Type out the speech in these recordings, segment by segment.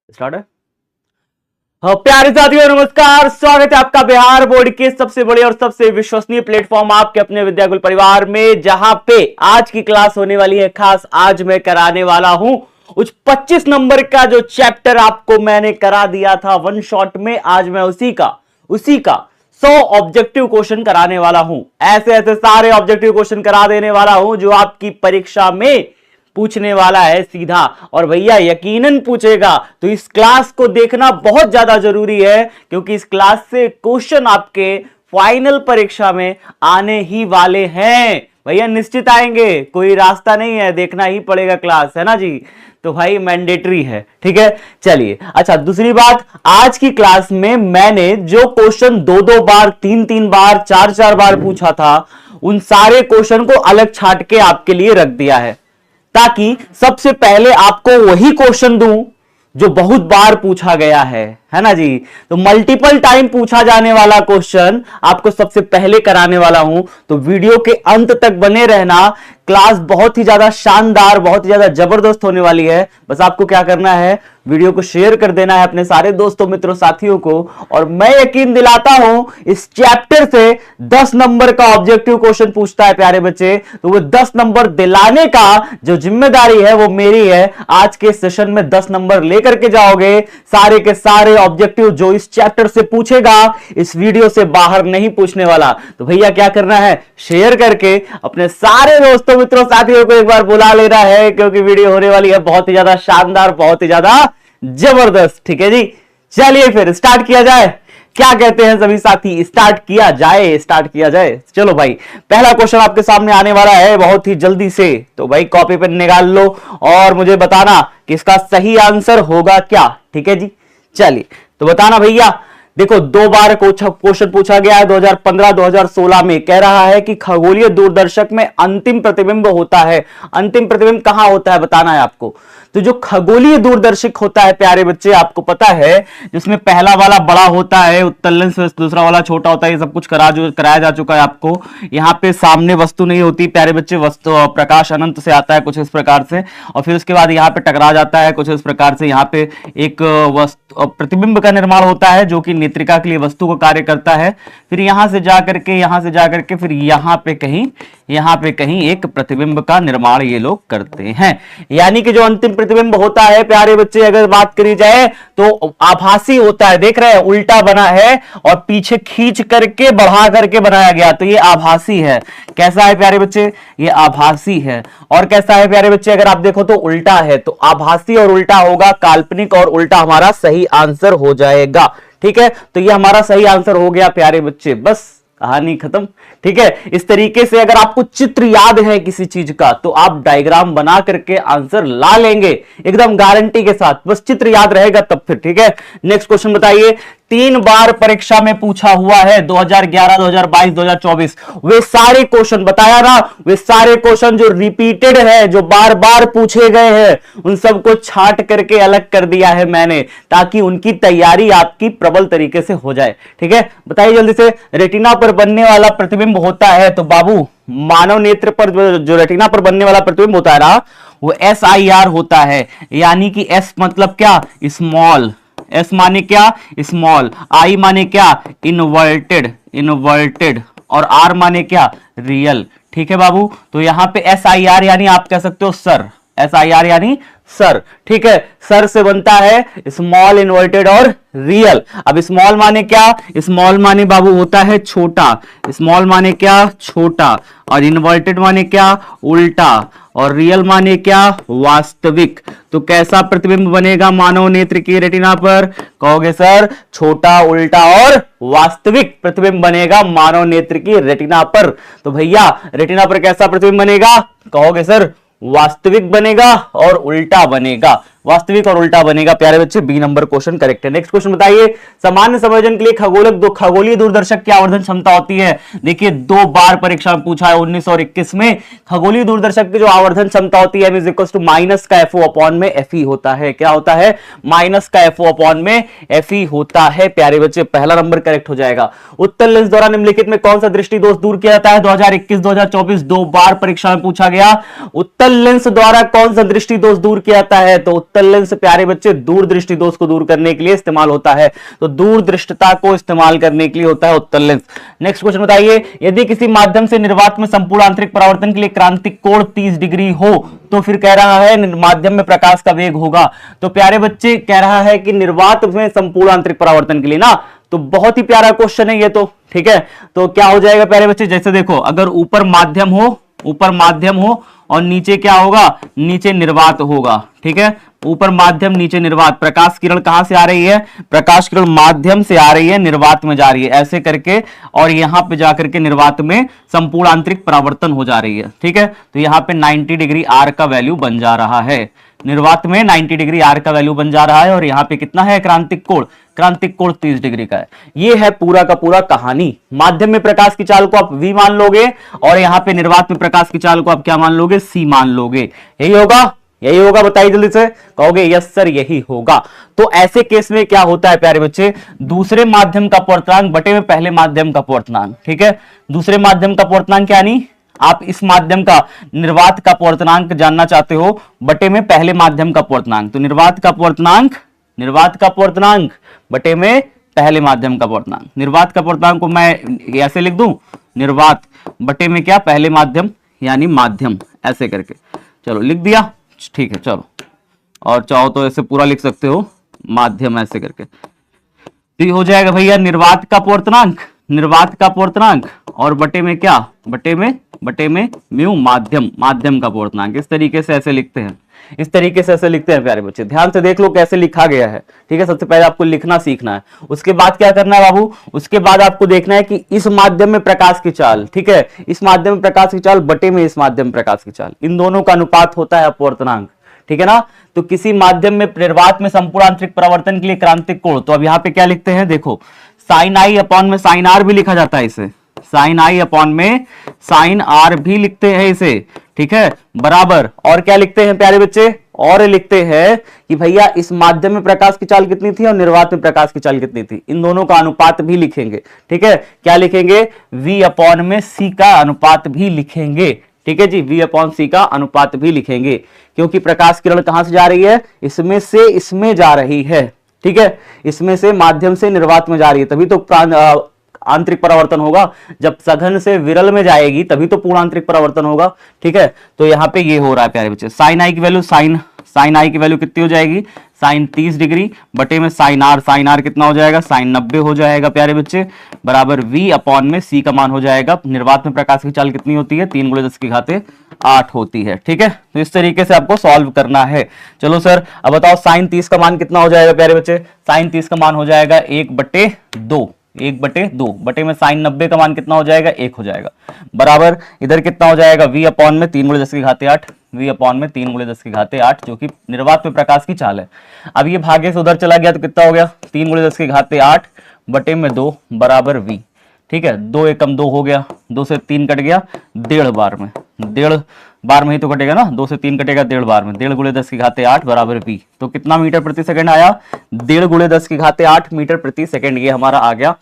Start है। हाँ, प्यारे साथियों नमस्कार, स्वागत है आपका बिहार बोर्ड के सबसे बड़े और सबसे विश्वसनीय प्लेटफॉर्म आपके अपने विद्याकुल परिवार में, जहां पे आज की क्लास होने वाली है खास। आज मैं कराने वाला हूं उस 25 नंबर का जो चैप्टर आपको मैंने करा दिया था वन शॉट में। आज मैं उसी का 100 ऑब्जेक्टिव क्वेश्चन कराने वाला हूं। ऐसे ऐसे सारे ऑब्जेक्टिव क्वेश्चन करा देने वाला हूं जो आपकी परीक्षा में पूछने वाला है सीधा, और भैया यकीनन पूछेगा। तो इस क्लास को देखना बहुत ज्यादा जरूरी है, क्योंकि इस क्लास से क्वेश्चन आपके फाइनल परीक्षा में आने ही वाले हैं। भैया निश्चित आएंगे, कोई रास्ता नहीं है, देखना ही पड़ेगा क्लास, है ना जी। तो भाई मैंडेटरी है, ठीक है। चलिए, अच्छा दूसरी बात, आज की क्लास में मैंने जो क्वेश्चन 2-2 बार, 3-3 बार, 4-4 बार पूछा था, उन सारे क्वेश्चन को अलग छांट के आपके लिए रख दिया है, ताकि सबसे पहले आपको वही क्वेश्चन दूं जो बहुत बार पूछा गया है ना जी। तो मल्टीपल टाइम पूछा जाने वाला क्वेश्चन आपको सबसे पहले कराने वाला हूं। तो वीडियो के अंत तक बने रहना। क्लास बहुत ही ज्यादा शानदार, बहुत ही ज्यादा जबरदस्त होने वाली है। बस आपको क्या करना है, वीडियो को शेयर कर देना है अपने सारे दोस्तों, मित्रों, साथियों को। और मैं यकीन दिलाता हूं, इस चैप्टर से 10 नंबर का ऑब्जेक्टिव क्वेश्चन पूछता है प्यारे बच्चे, तो वो 10 नंबर दिलाने का जो जिम्मेदारी है वो मेरी है। आज के सेशन में 10 नंबर लेकर के जाओगे। सारे के सारे ऑब्जेक्टिव जो इस चैप्टर से पूछेगा, इस वीडियो से बाहर नहीं पूछने वाला। तो भैया क्या करना है, शेयर करके अपने सारे दोस्तों, मित्रों, साथियों को एक बार बुला लेना है, क्योंकि वीडियो होने वाली है बहुत ही ज्यादा शानदार, बहुत ही ज्यादा जबरदस्त। ठीक है जी, चलिए फिर स्टार्ट किया जाए। क्या कहते हैं सभी साथी, स्टार्ट किया जाए। चलो भाई, पहला क्वेश्चन आपके सामने आने वाला है बहुत ही जल्दी से। तो भाई कॉपी पेन निकाल लो और मुझे बताना कि इसका सही आंसर होगा क्या। ठीक है जी, चलिए तो बताना भैया। देखो, 2 बार क्वेश्चन पूछा गया है 2015-2016 में। कह रहा है कि खगोलीय दूरदर्शक में अंतिम प्रतिबिंब होता है। अंतिम प्रतिबिंब कहां होता है बताना है आपको। तो जो खगोलीय दूरदर्शक होता है प्यारे बच्चे, आपको पता है, जिसमें पहला वाला बड़ा होता है उत्तल लेंस, दूसरा वाला छोटा होता है। ये सब कुछ कराया जा चुका है आपको। यहाँ पे सामने वस्तु नहीं होती प्यारे बच्चे, वस्तु प्रकाश अनंत से आता है कुछ इस प्रकार से, और फिर उसके बाद यहाँ पे टकरा जाता है कुछ इस प्रकार से। यहाँ पे एक प्रतिबिंब का निर्माण होता है जो कि नेत्रिका के लिए वस्तु को कार्य करता है। फिर यहां से जाकर के फिर यहाँ पे कहीं एक प्रतिबिंब का निर्माण ये लोग करते हैं। यानी कि जो अंतिम प्रतिबिंब होता है प्यारे बच्चे, अगर बात करी जाए तो आभासी होता है। देख रहे हैं, उल्टा बना है और पीछे खींच करके बढ़ा करके बनाया गया, तो ये आभासी है। कैसा है प्यारे बच्चे, ये आभासी है। और कैसा है प्यारे बच्चे, अगर आप देखो तो उल्टा है। तो आभासी और उल्टा होगा, काल्पनिक और उल्टा हमारा सही आंसर हो जाएगा। ठीक है, तो ये हमारा सही आंसर हो गया प्यारे बच्चे। बस कहानी खत्म। ठीक है, इस तरीके से अगर आपको चित्र याद है किसी चीज का, तो आप डायग्राम बना करके आंसर ला लेंगे एकदम गारंटी के साथ। बस चित्र याद रहेगा तब फिर। ठीक है, नेक्स्ट क्वेश्चन बताइए। 3 बार परीक्षा में पूछा हुआ है, 2011, 2022, 2024। वे सारे क्वेश्चन बताया ना, वे सारे क्वेश्चन जो रिपीटेड है, जो बार बार पूछे गए हैं, उन सबको छांट करके अलग कर दिया है मैंने, ताकि उनकी तैयारी आपकी प्रबल तरीके से हो जाए। ठीक है, बताइए जल्दी से। रेटिना पर बनने वाला प्रतिबिंब होता है, तो बाबू मानव नेत्र पर जो रेटिना पर बनने वाला प्रतिबिंब होता है ना, वो SIR होता है। यानी कि S मतलब क्या, स्मॉल। एस माने क्या, स्मॉल। आई माने क्या, इनवर्टेड। और आर माने क्या, रियल। ठीक है बाबू, तो यहां पे SIR यानी आप कह सकते हो सर। SIR यानी सर। ठीक है, सर से बनता है स्मॉल, इन्वर्टेड और रियल। अब स्मॉल माने क्या, स्मॉल माने बाबू होता है छोटा। स्मॉल माने क्या, छोटा। और इन्वर्टेड माने क्या, उल्टा। और रियल माने क्या, वास्तविक। तो कैसा प्रतिबिंब बनेगा मानव नेत्र की रेटिना पर, कहोगे सर छोटा, उल्टा और वास्तविक प्रतिबिंब बनेगा मानव नेत्र की रेटिना पर। तो भैया रेटिना पर कैसा प्रतिबिंब बनेगा, कहोगे सर वास्तविक बनेगा और उल्टा बनेगा। वास्तविक और उल्टा बनेगा प्यारे बच्चे। बी नंबर क्वेश्चन करेक्ट है। नेक्स्ट क्वेश्चन बताइए। सामान्य समायोजन के लिए खगोलीय दूरदर्शक की आवर्धन क्षमता होती है। देखिए 2 बार परीक्षा में पूछा है 19 और 21 में। खगोलीय दूरदर्शक की जो आवर्धन क्षमता होती है इज इक्वल टू माइनस का FO अपॉन में FE होता है। क्या होता है, माइनस का FO अपॉन में FE होता है प्यारे बच्चे। पहला नंबर करेक्ट हो जाएगा। उत्तल लेंस द्वारा निम्नलिखित में कौन सा दृष्टि दोष दूर किया जाता है। 2021 2024 2 बार परीक्षा में पूछा गया। उत्तल लेंस द्वारा कौन सा दृष्टि दोष दूर किया जाता है, तो उत्तल लेंस प्यारे बच्चे दूरदृष्टि दोष को दूर करने के लिए इस्तेमाल होता है, तो दूरदृष्टता को इस्तेमाल करने के लिए होता है उत्तल लेंस। नेक्स्ट क्वेश्चन बताइए, यदि किसी माध्यम से निर्वात में संपूर्ण आंतरिक परावर्तन के लिए क्रांतिक कोण 30 डिग्री हो तो फिर कह रहा है माध्यम में प्रकाश का वेग होगा। तो प्यारे बच्चे कह रहा है कि निर्वात में संपूर्ण आंतरिक परावर्तन के लिए ना, तो बहुत ही प्यारा क्वेश्चन है ये तो, ठीक है। तो क्या हो जाएगा प्यारे बच्चे, जैसे देखो अगर ऊपर माध्यम हो और नीचे क्या होगा, नीचे निर्वात होगा, ठीक है। ऊपर माध्यम नीचे निर्वात, प्रकाश किरण कहां से आ रही है, प्रकाश किरण माध्यम से आ रही है, निर्वात में जा रही है ऐसे करके, और यहां पे जाकर के निर्वात में संपूर्ण आंतरिक परावर्तन हो जा रही है, ठीक है। तो यहां पे 90 डिग्री आर का वैल्यू बन जा रहा है, निर्वात में 90 डिग्री आर का वैल्यू बन जा रहा है, और यहां पे कितना है क्रांतिक कोण, क्रांतिक कोण 30 डिग्री का है। ये है पूरा का पूरा कहानी। माध्यम में प्रकाश की चाल को आप v मान लोगे, और यहां पे निर्वात में प्रकाश की चाल को आप क्या मान लोगे, c मान लोगे। यही होगा, यही होगा, बताइए जल्दी से, कहोगे यस सर यही होगा। तो ऐसे केस में क्या होता है प्यारे बच्चे, दूसरे माध्यम का अपवर्तनांक बटे में पहले माध्यम का अपवर्तनांक, ठीक है। दूसरे माध्यम का अपवर्तनांक यानी आप इस माध्यम का निर्वात का अपवर्तनांक जानना चाहते हो बटे में पहले माध्यम का अपवर्तनांक, तो निर्वात का अपवर्तनांक बटे में पहले माध्यम का अपवर्तनांक। निर्वात का अपवर्तनांक को मैं ऐसे लिख दूं, निर्वात बटे में क्या, पहले माध्यम यानी माध्यम, ऐसे करके, चलो लिख दिया, ठीक है। चलो, और चाहो तो ऐसे पूरा लिख सकते हो, माध्यम ऐसे करके, तो ये हो जाएगा भैया निर्वात का अपवर्तनांक, और बटे में क्या, बटे में म्यू माध्यम का अपवर्तनांक। इस तरीके से ऐसे लिखते हैं, प्यारे बच्चे ध्यान से देख लो कैसे लिखा गया है, ठीक है। सबसे पहले आपको लिखना सीखना है, उसके बाद क्या करना है बाबू, उसके बाद आपको देखना है कि इस माध्यम में प्रकाश की चाल, ठीक है, इस माध्यम में प्रकाश की चाल बटे में इस माध्यम में प्रकाश की चाल, इन दोनों का अनुपात होता है अपवर्तनांक, ठीक है ना। तो किसी माध्यम में निर्वात में संपूर्ण आंतरिक परावर्तन के लिए क्रांतिक कोण, तो अब यहाँ पे क्या लिखते हैं, देखो साइन आई अपॉन में साइन आर भी लिखा जाता है इसे, साइन आई अपॉन में साइन आर भी लिखते हैं इसे, ठीक है, बराबर। और क्या लिखते हैं प्यारे बच्चे, और लिखते हैं कि भैया इस माध्यम में प्रकाश की चाल कितनी थी और निर्वात में प्रकाश की चाल कितनी थी, इन दोनों का अनुपात भी लिखेंगे, ठीक है। क्या लिखेंगे, v अपॉन में c का अनुपात भी लिखेंगे, ठीक है जी, v अपॉन c का अनुपात भी लिखेंगे, क्योंकि प्रकाश किरण कहां से जा रही है, इसमें से इसमें जा रही है, ठीक है, इसमें से माध्यम से निर्वात में जा रही है, तभी तो आंतरिक परावर्तन होगा। जब सघन से विरल में जाएगी तभी तो पूर्ण आंतरिक परावर्तन होगा, ठीक है। तो यहाँ पे ये हो रहा है प्यारे बच्चे, साइन आई की वैल्यू साइन आई की वैल्यू कितनी हो जाएगी, साइन 30 डिग्री बटे में साइन आर कितना हो जाएगा, साइन 90 हो जाएगा प्यारे बच्चे, बराबर v अपॉन में c का मान हो जाएगा। निर्वात में प्रकाश की चाल कितनी होती है, 3 × 10⁸ होती है, ठीक है। तो इस तरीके से आपको सॉल्व करना है। चलो सर अब बताओ साइन 30 का मान कितना हो जाएगा प्यारे बच्चे, साइन 30 का मान हो जाएगा 1/2, 1/2 बटे में साइन 90 का मान कितना हो जाएगा, 1 हो जाएगा, बराबर। इधर कितना हो जाएगा, v अपॉन में 3 × 10⁸, v अपॉन में 3 × 10⁸, जो कि निर्वात में प्रकाश की चाल है। अब ये भागे से उधर चला गया तो कितना हो गया, 3 × 10⁸ बटे में 2 बराबर v, ठीक है। 2 एकम 2 हो गया, 2 से 3 कट गया, 1.5 बार में ही तो कटेगा ना, 2 से 3 कटेगा 1.5 बार में, 1.5 × 10⁸ बराबर v। तो कितना मीटर प्रति सेकंड आया, 1.5 × 10⁸ मीटर प्रति सेकंड, ये हमारा आ गया,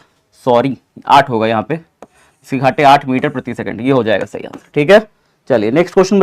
सॉरी 8 होगा यहाँ पे, 8 मीटर प्रति सेकंड, ये हो जाएगा सही आंसर, ठीक है। चलिए नेक्स्ट क्वेश्चन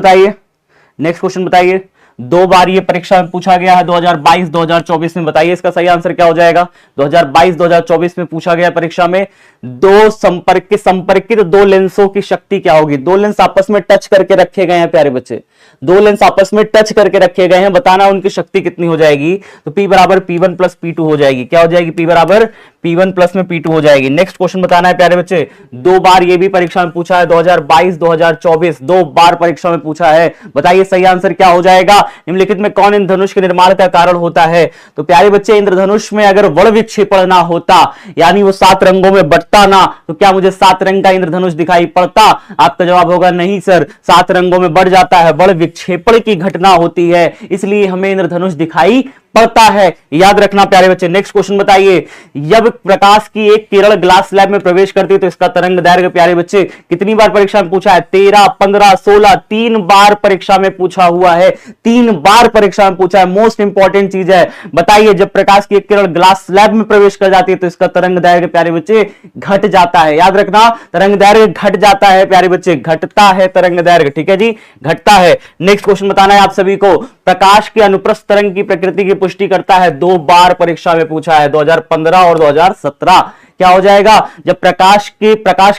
बताइए, 2 बार ये परीक्षा में पूछा गया है 2022-2024 में, बताइए इसका सही आंसर क्या हो जाएगा। 2022-2024 में पूछा गया परीक्षा में, दो संपर्कित 2 लेंसों की शक्ति क्या होगी। 2 लेंस आपस में टच करके रखे गए हैं प्यारे बच्चे, 2 लेंस आपस में टच करके रखे गए हैं, बताना उनकी शक्ति कितनी हो जाएगी। तो P बराबर P1 प्लस P2 हो जाएगी, क्या हो जाएगी, P बराबर P1 प्लस में P2 हो जाएगी। नेक्स्ट क्वेश्चन बताना है प्यारे बच्चे, 2 बार ये भी परीक्षा में पूछा है, 2022-2024 2 बार परीक्षा में पूछा है, बताइए सही आंसर क्या हो जाएगा। निम्नलिखित में कौन इंद्रधनुष के निर्माण का कारण होता है। तो प्यारे बच्चे इंद्रधनुष में अगर वर्ण विक्षेपण ना होता, यानी वो 7 रंगों में बंटता ना, तो क्या मुझे 7 रंग का इंद्रधनुष दिखाई पड़ता। आपका जवाब होगा नहीं सर, 7 रंगों में बढ़ जाता है, वर्ण विक्षेपण की घटना होती है, इसलिए हमें इंद्रधनुष दिखाई पड़ता है, याद रखना प्यारे बच्चे। नेक्स्ट क्वेश्चन बताइए, जब प्रकाश की एक किरण ग्लास स्लैब में प्रवेश करती है तो इसका तरंग दैर्घ्य प्यारे बच्चे कितनी बार परीक्षा में पूछा है? 13, 15, 16, 3 बार परीक्षा में पूछा हुआ है, 3 बार परीक्षा में पूछा है। मोस्ट इंपॉर्टेंट चीज है, बताइए जब प्रकाश की एक किरण ग्लास स्लैब में प्रवेश कर जाती है तो इसका तरंग दैर्घ्य प्यारे बच्चे घट जाता है। याद रखना, तरंग दैर्घ्य घट जाता है प्यारे बच्चे, घटता है तरंग दैर्घ्य, ठीक है जी, घटता है। नेक्स्ट क्वेश्चन बताना है आप सभी को, प्रकाश के अनुप्रस्थ तरंग की प्रकृति की पुष्टि करता है, 2 बार परीक्षा में पूछा है, 2015 और 2017। क्या हो जाएगा? जब प्रकाश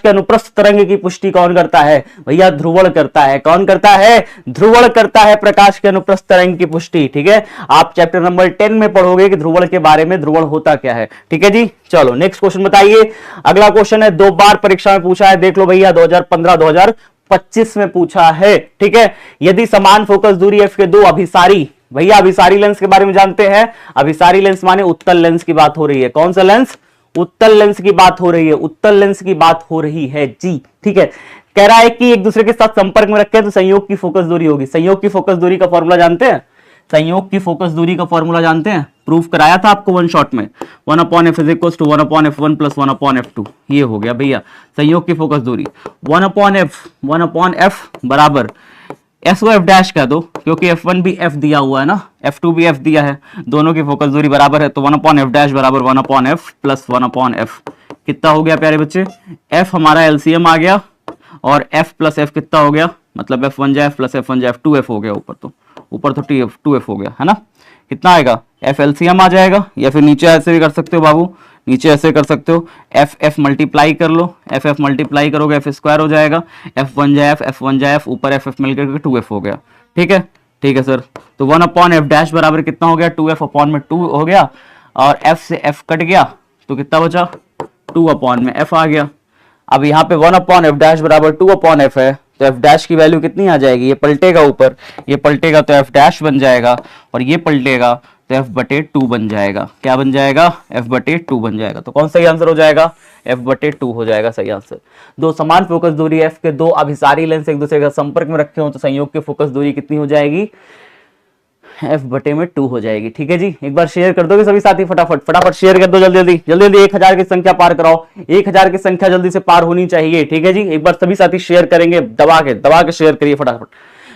के अनुप्रस्थ तरंग की पुष्टि कौन करता है? भैया ध्रुवण करता है। कौन करता है? ध्रुवण करता है प्रकाश के अनुप्रस्थ तरंग की पुष्टि, ठीक है। आप चैप्टर नंबर 10 में पढ़ोगे कि ध्रुवण के बारे में, ध्रुवण होता क्या है, ठीक है जी। चलो नेक्स्ट क्वेश्चन बताइए। अगला क्वेश्चन है, 2 बार परीक्षा में पूछा है, देख लो भैया, 2015, 2025 में पूछा है, ठीक है। यदि समान फोकस दूरी f के 2 अभिसारी, भैया अभिसारी लेंस के बारे में जानते हैं, अभिसारी लेंस माने उत्तल लेंस की बात हो रही है। कौन सा लेंस? उत्तल लेंस की बात हो रही है, उत्तल लेंस की बात हो रही है जी, ठीक है। कह रहा है कि एक दूसरे के साथ संपर्क में रखे तो संयोग की फोकस दूरी होगी। संयोग की फोकस दूरी का फॉर्मूला जानते हैं? संयोग की फोकस दूरी का फॉर्मूला जानते हैं? प्रूफ कराया था आपको वन शॉट में, 1/f is equal to 1/f1 plus 1/f2। ये हो गया भैया संयोग की फोकस दूरी। 1/f बराबर एस को एफ डैश कह दो, क्योंकि F1 भी F दिया हुआ है ना, F2 भी F दिया है, दोनों की फोकस दूरी बराबर है, तो 1/f डैश बराबर 1/f प्लस 1/f। कितना हो गया प्यारे बच्चे? F हमारा एलसीएम आ गया और F प्लस F कितना हो गया? मतलब F1 जा F प्लस F1 जा F 2F हो गया, ऊपर तो T2F हो गया है ना। कितना आएगा? F एलसीएम आ जाएगा, या फिर नीचे ऐसे भी कर सकते हो बाबू, नीचे ऐसे कर सकते हो, F मल्टीप्लाई कर लो, F मल्टीप्लाई करोगे F स्क्वायर हो जाएगा, F1 जा F1 जा F ऊपर F मिलकर 2F हो गया, ठीक है, ठीक है सर। तो 1/f डैश बराबर कितना हो गया? 2F अपॉन में 2 हो गया, और F से F कट गया तो कितना बचा? 2 अपॉन में F आ गया। अब यहाँ पे 1/f डैश बराबर 2/f है, तो f डैश की वैल्यू कितनी आ जाएगी? ये पलटेगा ऊपर, ये पलटेगा तो f डैश बन जाएगा, और ये पलटेगा तो f/2 बन जाएगा। क्या बन जाएगा? f/2 बन जाएगा। तो कौन सही आंसर हो जाएगा? f/2 हो जाएगा सही आंसर। 2 समान फोकस दूरी f के 2 अभिसारी लेंस एक दूसरे के संपर्क में रखे हो तो संयोग की फोकस दूरी कितनी हो जाएगी? f/2 हो जाएगी, ठीक है जी। एक बार शेयर कर दोगे सभी साथी, फटाफट शेयर कर दो, जल्दी जल्दी 1000 की संख्या पार कराओ, 1000 की संख्या जल्दी से पार होनी चाहिए, ठीक है जी। एक बार सभी साथी शेयर करेंगे, दबा के शेयर करिए फटाफट।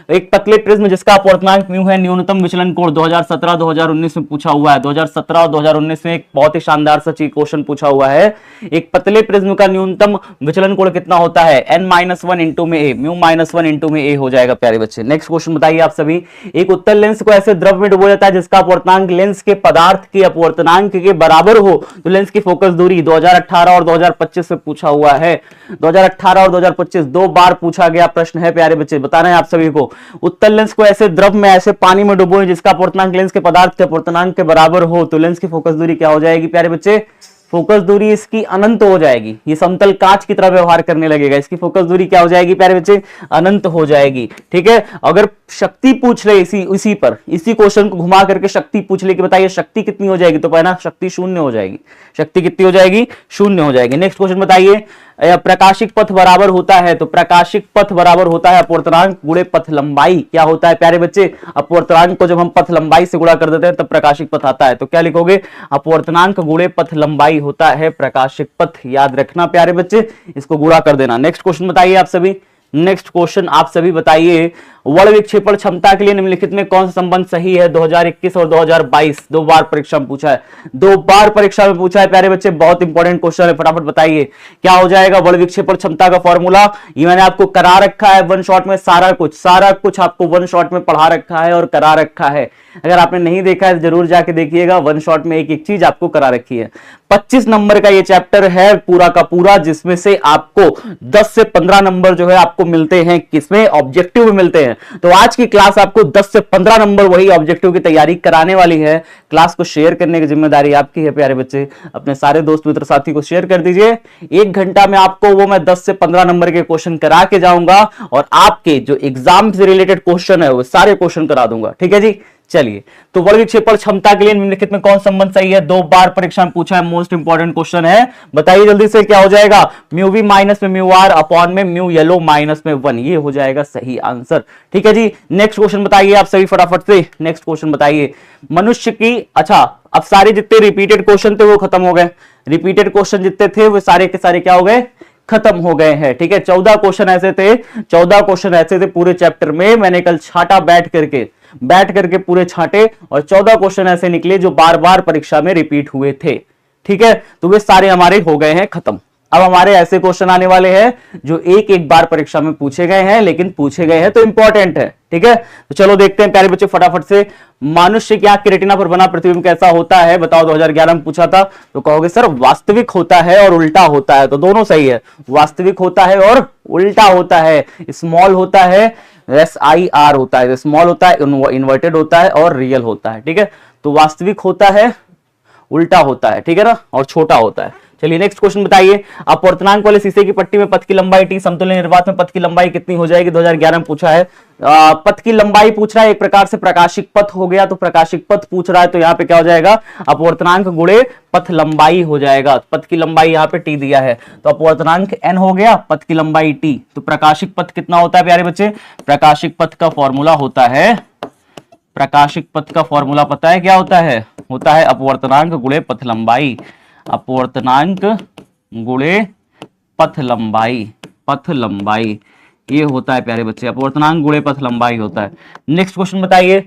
एक पतले प्रिज्म जिसका अपवर्तनांक म्यू है, न्यूनतम विचलन कोण 2017-2019 में पूछा हुआ है। 2017 और 2019 में एक बहुत ही शानदार सा क्वेश्चन पूछा हुआ है। एक पतले प्रिज्म का न्यूनतम विचलन कोण कितना होता है? n-1 इंटू में a, म्यू -1 इंटू में a हो जाएगा प्यारे बच्चे। नेक्स्ट क्वेश्चन बताइए आप सभी। एक उत्तल लेंस को ऐसे द्रव में डुबोया जाता है जिसका अपवर्तनांक लेंस के पदार्थ के अपवर्तनांक के बराबर हो तो लेंस की फोकस दूरी 2018 और 2025 में पूछा हुआ है। 2018 और 2025 2 बार पूछा गया प्रश्न है प्यारे बच्चे। बताना है आप सभी को, उत्तल लेंस को ऐसे द्रव में ऐसे पानी में डुबोए जिसका अपवर्तनांक लेंस के पदार्थ के अपवर्तनांक के बराबर हो तो लेंस की फोकस दूरी क्या हो जाएगी प्यारे बच्चे? फोकस दूरी इसकी अनंत हो जाएगी। ये समतल कांच की तरह व्यवहार करने लगेगा, इसकी फोकस दूरी क्या हो जाएगी प्यारे बच्चे? अनंत हो जाएगी, ठीक है। अगर शक्ति पूछ ले इसी क्वेश्चन को घुमा करके शक्ति पूछ ले कि बताइए शक्ति कितनी हो जाएगी, तो पहला शक्ति 0 हो जाएगी। शक्ति कितनी हो जाएगी? 0 हो जाएगी। नेक्स्ट क्वेश्चन बताइए, प्रकाशिक पथ बराबर होता है, तो प्रकाशिक पथ बराबर होता है अपवर्तनांक गुणे पथ लंबाई। क्या होता है प्यारे बच्चे? अपवर्तनांक को जब हम पथ लंबाई से गुणा कर देते हैं तब प्रकाशिक पथ आता है। तो क्या लिखोगे? अपवर्तनांक गुणे पथ लंबाई होता है प्रकाशिक पथ। याद रखना प्यारे बच्चे, इसको गुणा कर देना। नेक्स्ट क्वेश्चन बताइए आप सभी। नेक्स्ट क्वेश्चन आप सभी बताइए, वर्ण विक्षेपण क्षमता के लिए निम्नलिखित में कौन सा संबंध सही है? 2021 और 2022 2 बार परीक्षा में पूछा है, 2 बार परीक्षा में पूछा है प्यारे बच्चे, बहुत इंपॉर्टेंट क्वेश्चन है। फटाफट बताइए क्या हो जाएगा वर्ण विक्षेपण क्षमता का फॉर्मूला। ये मैंने आपको करा रखा है वन शॉट में, सारा कुछ आपको वन शॉट में पढ़ा रखा है और करा रखा है। अगर आपने नहीं देखा है जरूर जाके देखिएगा, वन शॉट में एक एक चीज आपको करा रखी है। 25 नंबर का ये चैप्टर है पूरा का पूरा, जिसमें से आपको 10 से 15 नंबर जो है आपको मिलते हैं किसमें? ऑब्जेक्टिव में मिलते हैं। तो आज की क्लास आपको 10 से 15 नंबर वही ऑब्जेक्टिव की तैयारी कराने वाली है। क्लास को शेयर करने की जिम्मेदारी आपकी है प्यारे बच्चे। अपने सारे दोस्त मित्र साथी को शेयर कर दीजिए। 1 घंटा में आपको वो मैं 10 से 15 नंबर के क्वेश्चन करा के जाऊंगा और आपके जो एग्जाम से रिलेटेड क्वेश्चन है वो सारे क्वेश्चन करा दूंगा, ठीक है जी। चलिए, तो वर्ण विक्षेपण क्षमता के लिए निम्नलिखित में कौन संबंध सही है? 2 बार परीक्षा में पूछा है, मोस्ट इंपॉर्टेंट क्वेश्चन है, बताइए जल्दी से क्या हो जाएगा? म्यू वी माइनस में म्यू आर अपॉन में म्यू येलो माइनस में 1, ये हो जाएगा सही आंसर। ठीक है जी, नेक्स्ट क्वेश्चन बताइए आप सभी फटाफट से, नेक्स्ट क्वेश्चन बताइए। मनुष्य की, अच्छा अब सारे जितने रिपीटेड क्वेश्चन थे वो खत्म हो गए, रिपीटेड क्वेश्चन जितने थे वो सारे के सारे क्या हो गए? खत्म हो गए हैं। ठीक है, 14 क्वेश्चन ऐसे थे, 14 क्वेश्चन ऐसे थे पूरे चैप्टर में, मैंने कल छाटा बैठ करके पूरे छाटे, और 14 क्वेश्चन ऐसे निकले जो बार बार परीक्षा में रिपीट हुए थे। ठीक है, तो वे सारे हमारे हो गए हैं खत्म। अब हमारे ऐसे क्वेश्चन आने वाले हैं जो एक एक बार परीक्षा में पूछे गए हैं, लेकिन पूछे गए हैं तो इंपॉर्टेंट है। ठीक है, तो चलो देखते हैं प्यारे बच्चे फटाफट से। मनुष्य की आंख की रेटिना पर बना प्रतिबिंब कैसा होता है? बताओ, 2011 में पूछा था, तो कहोगे सर वास्तविक होता है और उल्टा होता है, तो दोनों सही है, वास्तविक होता है और उल्टा होता है। स्मॉल होता है, SIR होता है, स्मॉल होता है, इन्वर्टेड होता है और रियल होता है। ठीक है, तो वास्तविक होता है, उल्टा होता है, ठीक है ना, और छोटा होता है। चलिए नेक्स्ट क्वेश्चन बताइए। अपवर्तनांक वाले शीशे की पट्टी में पथ की लंबाई t, समतुल्य निर्वात में पथ की लंबाई कितनी हो जाएगी? 2011 में पूछा है। पथ की लंबाई पूछ रहा है, एक प्रकार से प्रकाशिक पथ हो गया, तो प्रकाशिक पथ पूछ रहा है, तो यहाँ पे क्या हो जाएगा? अपवर्तनांक गुणे पथ लंबाई हो जाएगा। पथ की लंबाई यहाँ पे t दिया है, तो अपवर्तनांक n हो गया, पथ की लंबाई t, तो प्रकाशिक पथ कितना होता है प्यारे बच्चे? प्रकाशिक पथ का फॉर्मूला होता है, प्रकाशिक पथ का फॉर्मूला पता है क्या होता है? होता है अपवर्तनांक गुणे पथ लंबाई, अपवर्तनांक गुणे पथ लंबाई, पथ लंबाई ये होता है प्यारे बच्चे, अपवर्तनांक गुणे पथ लंबाई होता है। नेक्स्ट क्वेश्चन बताइए।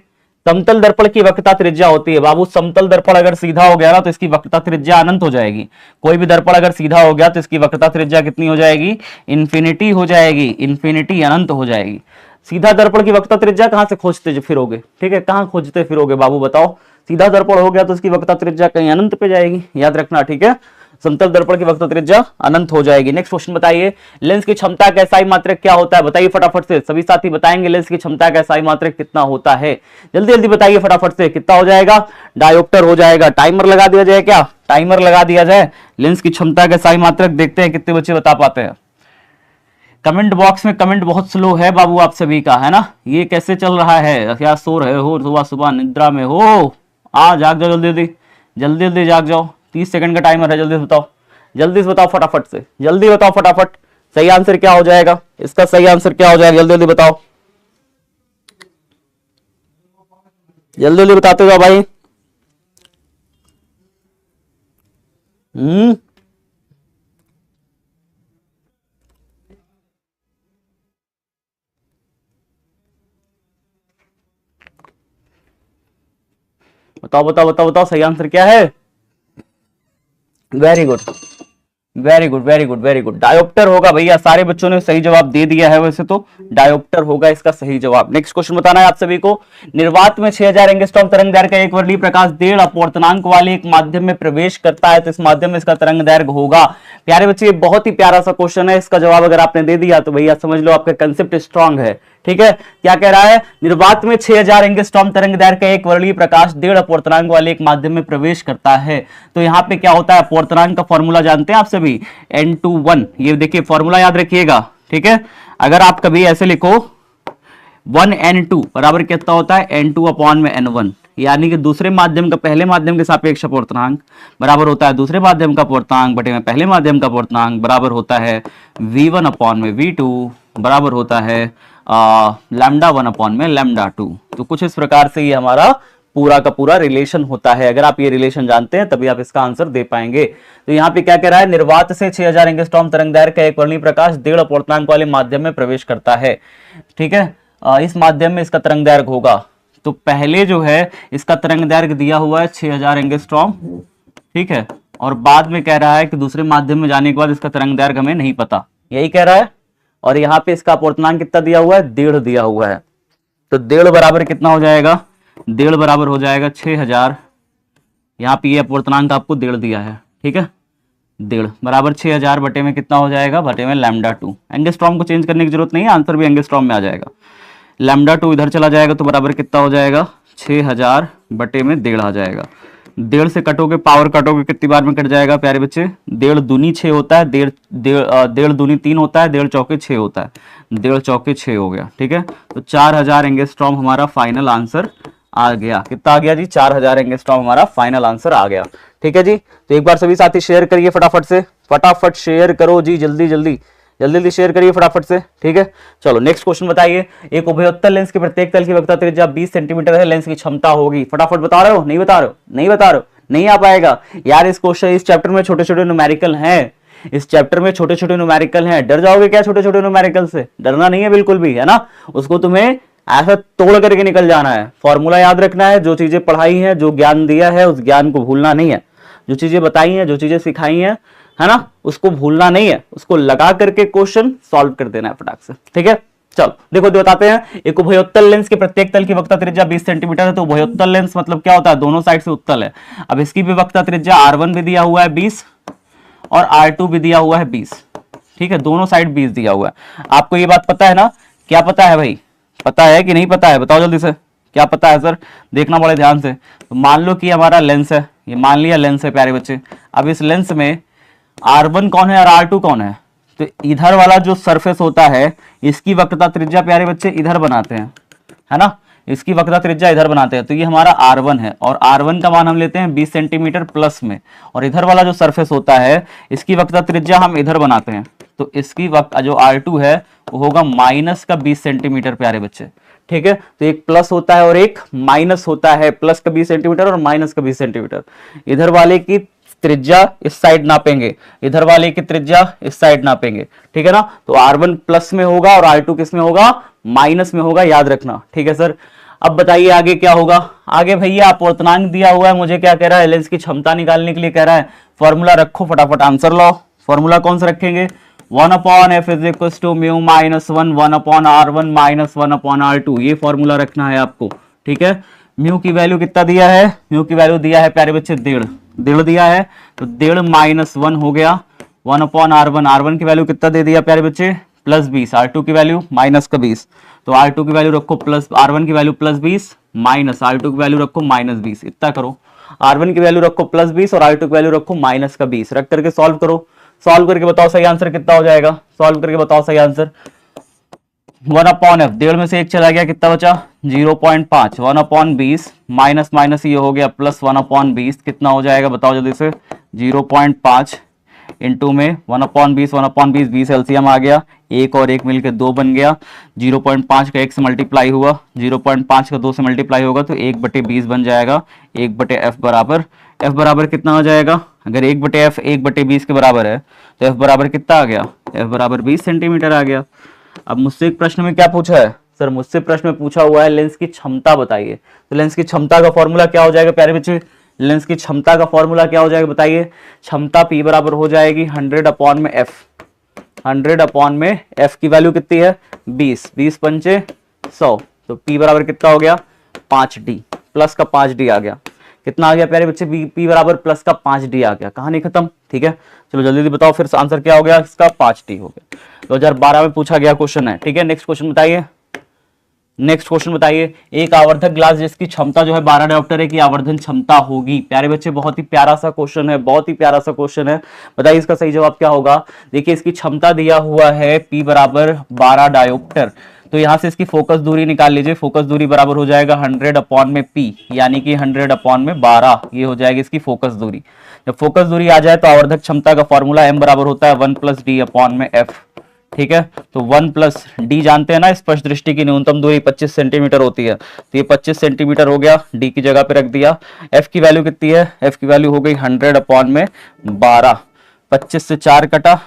समतल दर्पण की वक्रता त्रिज्या होती है। बाबू समतल दर्पण अगर सीधा हो गया ना तो इसकी वक्रता त्रिज्या अनंत हो जाएगी। कोई भी दर्पण अगर सीधा हो गया तो इसकी वक्रता त्रिज्या कितनी हो जाएगी? इन्फिनिटी हो जाएगी, इन्फिनिटी अनंत हो जाएगी। सीधा दर्पण की वक्रता त्रिज्या कहां से खोजते फिरोगे? ठीक है, कहां खोजते फिरोगे बाबू बताओ? सीधा दर्पण हो गया तो इसकी वक्रता त्रिज्या कहीं अनंत पे जाएगी, याद रखना। ठीक है, समतल दर्पण की वक्रता त्रिज्या अनंत हो जाएगी। नेक्स्ट क्वेश्चन बताइए। लेंस की क्षमता का SI मात्रक क्या होता है? बताइए फटाफट से, सभी साथी बताएंगे लेंस की क्षमता का SI मात्रक कितना होता है? जल्दी जल्दी बताइए फटाफट से, कितना हो जाएगा? डायोप्टर हो जाएगा। टाइमर लगा दिया जाए क्या? टाइमर लगा दिया जाए। लेंस की क्षमता का SI मात्रक देखते हैं कितने बच्चे बता पाते हैं। कमेंट बॉक्स में कमेंट बहुत स्लो है बाबू आप सभी का, है ना? ये कैसे चल रहा है? क्या सो रहे हो? सुबह सुबह निद्रा में हो? जाग जाओ, जल्दी जल्दी जल्दी जल्दी जाग जाओ। 30 सेकंड का टाइमर है, जल्दी से बताओ, जल्दी से बताओ फटाफट से, जल्दी बताओ फटाफट। सही आंसर क्या हो जाएगा? इसका सही आंसर क्या हो जाएगा? जल्दी जल्दी बताओ, जल्दी जल्दी बताते जाओ भाई। बताओ बताओ बताओ बताओ, सही आंसर क्या है? Very good very good very good very good, dioptre होगा भैया। सारे बच्चों ने सही जवाब दे दिया है, वैसे तो डायोप्टर होगा इसका सही जवाब। नेक्स्ट क्वेश्चन बताना है आप सभी को। निर्वात में 6000 एंगस्ट्रॉम तरंग दैर्घ्य का एक वर्णीय प्रकाश 1.5 अपवर्तनांक वाले एक माध्यम में प्रवेश करता है, तो इस माध्यम में इसका तरंग दैर्घ्य होगा। प्यारे बच्चे, ये बहुत ही प्यारा सा क्वेश्चन है, इसका जवाब अगर आपने दे दिया तो भैया समझ लो आपका कंसेप्ट स्ट्रांग है। ठीक है, क्या कह रहा है? निर्वात में 6000 एंगस्ट्रॉम तरंग दैर्घ्य का एक वर्णीय प्रकाश 1.5 अपवर्तनांक वाले एक माध्यम में प्रवेश करता है, तो यहाँ पे क्या होता है? अपवर्तनांक का फॉर्मूला जानते हैं आप सभी, N21। ये देखिए फॉर्मूला याद रखिएगा। ठीक है, अगर आप कभी ऐसे लिखो 1N2 बराबर कितना होता है? N2 अपॉन में N1, यानी कि दूसरे माध्यम का पहले माध्यम के सापेक्ष अपवर्तनांक बराबर होता है दूसरे माध्यम का अपवर्तनांक बटे में पहले माध्यम का अपवर्तनांक बराबर होता है V1 अपॉन में V2 बराबर होता है लैम्डा 1 अपॉन में लैम्डा 2। तो कुछ इस प्रकार से ये हमारा पूरा का पूरा रिलेशन होता है। अगर आप ये रिलेशन जानते हैं तभी आप इसका आंसर दे पाएंगे। तो यहाँ पे क्या कह रहा है? निर्वात से 6000 एंगस्ट्रॉम तरंग दैर्घ्य का एक वर्णीय प्रकाश 1.5 अपवर्तनांक वाले माध्यम में प्रवेश करता है। ठीक है, इस माध्यम में इसका तरंग दैर्घ्य होगा। तो पहले जो है इसका तरंग दैर्घ्य दिया हुआ है 6000 एंगस्ट्रॉम, ठीक है, और बाद में कह रहा है कि दूसरे माध्यम में जाने के बाद इसका तरंग दैर्घ्य हमें नहीं पता, यही कह रहा है। और यहाँ पे इसका अपवर्तनांक कितना दिया हुआ है? 1.5 दिया हुआ है। तो 1.5 बराबर कितना हो जाएगा? 1.5 बराबर हो जाएगा 6000। यहाँ पे ये अपवर्तनांक आपको 1.5 दिया है, ठीक है, 1.5 बराबर 6000 बटे में कितना हो जाएगा? बटे में लैम्डा 2। एंगस्ट्रॉम को चेंज करने की जरूरत नहीं है, आंसर भी एंगस्ट्रॉम में आ जाएगा। लैम्डा 2 इधर चला जाएगा तो बराबर कितना हो जाएगा? 6000 बटे में 1.5 आ जाएगा। 1.5 से कटोगे, पावर कटोगे, कितनी बार में कट जाएगा प्यारे बच्चे? 1.5 दूनी 6 होता है, 1.5 दूनी 3 होता है, 1.5 चौके 6 होता है, 1.5 चौके 6 हो गया। ठीक है, तो 4000 एंगस्ट्रॉम हमारा फाइनल आंसर आ गया। कितना आ गया जी? 4000 एंगस्ट्रॉम हमारा फाइनल आंसर आ गया। ठीक है जी। तो एक बार सभी साथी शेयर करिए फटाफट से, फटाफट शेयर करो जी, जल्दी जल्दी जल्दी जल्दी शेयर करिए फटाफट से। ठीक है, चलो नेक्स्ट क्वेश्चन बताइए। एक उभयोत्तल लेंस के प्रत्येक तल की वक्रता त्रिज्या 20 सेंटीमीटर है, लेंस की क्षमता होगी। फटाफट बता रहे हो? नहीं बता रहे हो? नहीं बता रहे हो? नहीं आ पाएगा यार। इस क्वेश्चन, इस चैप्टर में छोटे छोटे न्यूमेरिकल हैं, इस चैप्टर में छोटे छोटे न्यूमेरिकल हैं। डर जाओगे क्या छोटे छोटे न्यूमेरिकल से? डरना नहीं है बिल्कुल भी, है ना। उसको तुम्हें ऐसा तोड़ करके निकल जाना है। फॉर्मूला याद रखना है, जो चीजें पढ़ाई हैं, जो ज्ञान दिया है, उस ज्ञान को भूलना नहीं है। जो चीजें बताई हैं, जो चीजें सिखाई हैं, है ना, उसको भूलना नहीं है। उसको लगा करके क्वेश्चन सॉल्व कर देना है फटाक से। ठीक है, चलो देखो बताते हैं। एक उभयोत्तल लेंस के प्रत्येक तल की वक्रता त्रिज्या 20 सेंटीमीटर है। तो उभयोत्तल लेंस मतलब क्या होता है? दोनों साइड से उत्तल है। अब इसकी भी वक्रता त्रिज्या R1 भी दिया हुआ है 20 और R2 भी दिया हुआ है 20। ठीक है, दोनों साइड 20 दिया हुआ है। आपको ये बात पता है ना? क्या पता है भाई? पता है कि नहीं पता है? बताओ जल्दी से, क्या पता है सर? देखना बड़े ध्यान से। तो मान लो कि हमारा लेंस है, ये मान लिया लेंस है प्यारे बच्चे। अब इस लेंस में R1 कौन है और R2 कौन है? तो इधर वाला जो सरफेस होता है, इसकी वक्रता त्रिज्या प्यारे बच्चे इधर बनाते हैं, है ना। इसकी वक्रता त्रिज्या इधर बनाते हैं। तो ये हमारा R1 है और R1 का मान हम लेते हैं 20 सेंटीमीटर प्लस में। और इधर वाला जो सरफेस होता है, इसकी वक्रता त्रिज्या हम इधर बनाते हैं। तो इसकी जो R2 है वो होगा माइनस का 20 सेंटीमीटर प्यारे बच्चे। ठीक है, तो एक प्लस होता है और एक माइनस होता है। प्लस का 20 सेंटीमीटर और माइनस का 20 सेंटीमीटर। इधर वाले की त्रिज्या इस साइड नापेंगे, इधर वाले की त्रिज्या इस साइड नापेंगे। ठीक है ना। तो R1 प्लस में होगा और R2 किस में होगा? माइनस में होगा, याद रखना। ठीक है सर। अब बताइए आगे क्या होगा? आगे भैया अपूर्णांक दिया हुआ है, मुझे क्या कह रहा है? लेंस की क्षमता निकालने के लिए कह रहा है। फॉर्मूला रखो, फटाफट आंसर लाओ। फॉर्मूला कौन सा रखेंगे? 1/f is equal to mu minus 1 1/R1 minus 1/R2। ये फॉर्मूला रखना है आपको। ठीक है, म्यू की वैल्यू कितना दिया है? म्यू की वैल्यू दिया है प्यारे बच्चे 1.5 दिया है। तो 1.5 माइनस 1 हो गया 1/R1। R1 की वैल्यू कितना दे दिया प्यारे बच्चे? प्लस 20। R2 की वैल्यू माइनस का 20। तो R2 की वैल्यू रखो प्लस, R1 की वैल्यू प्लस 20 माइनस R2 की वैल्यू रखो माइनस 20। इतना करो, R1 की वैल्यू रखो प्लस 20 और R2 की वैल्यू रखो माइनस का 20। रख करके सॉल्व करो। सॉल्व करके बताओ सही आंसर कितना हो जाएगा? सॉल्व करके बताओ सही आंसर। 1/f, 1.5 में से 1 चला गया, कितना बचा? 0.5। 1/20 माइनस माइनस ये हो गया प्लस 1/20। कितना हो जाएगा बताओ जल्दी से? 0.5 इंटू में 1/20, 1/20, 20 एलसीएम आ गया। 1 और 1 मिलकर 2 बन गया। 0.5 का 1 से मल्टीप्लाई हुआ, 0.5 का 2 से मल्टीप्लाई होगा तो 1/20 बन जाएगा। 1/f बराबर, f बराबर कितना हो जाएगा? अगर 1/f 1/20 के बराबर है तो f बराबर कितना आ गया? f बराबर 20 सेंटीमीटर आ गया। अब मुझसे एक प्रश्न में क्या पूछा है सर? मुझसे प्रश्न में पूछा हुआ है लेंस की क्षमता बताइए। तो लेंस की क्षमता का फॉर्मूला क्या हो जाएगा प्यारे बच्चे? लेंस की क्षमता का फॉर्मूला क्या हो जाएगा बताइए? क्षमता P बराबर हो जाएगी 100/f। 100/f की वैल्यू कितनी है? 20। 20 पंचे 100। तो P बराबर कितना हो गया? 5D। प्लस का 5D आ गया। कितना आ गया प्यारे बच्चे? P बराबर प्लस का 5D आ गया। कहानी खत्म। ठीक है, चलो जल्दी जल्दी बताओ फिर आंसर क्या हो गया इसका? 5D हो गया। 2012 में पूछा गया क्वेश्चन है। ठीक है, नेक्स्ट क्वेश्चन बताइए। नेक्स्ट क्वेश्चन बताइए। एक आवर्धक ग्लास जिसकी क्षमता जो है 12 डायोप्टर है की आवर्धन क्षमता होगी। प्यारे बच्चे बहुत ही प्यारा सा क्वेश्चन है, बहुत ही प्यारा सा क्वेश्चन है। बताइए इसका सही जवाब क्या होगा? देखिए इसकी क्षमता दिया हुआ है P बराबर 12 डायोप्टर। तो यहां से इसकी फोकस दूरी निकाल लीजिए। फोकस दूरी बराबर हो जाएगा 100/P, यानी कि 100/12 ये हो जाएगी इसकी फोकस दूरी। जब फोकस दूरी आ जाए तो आवर्धक क्षमता का फॉर्मूला M बराबर होता है 1 + D/f। ठीक है, तो 1 + D जानते हैं ना, स्पष्ट दृष्टि की न्यूनतम दूरी 25 सेंटीमीटर होती है। तो ये 25 सेंटीमीटर हो गया, D की जगह पे रख दिया। F की वैल्यू कितनी है? F की वैल्यू हो गई 100/12। 25 से 4 कटा,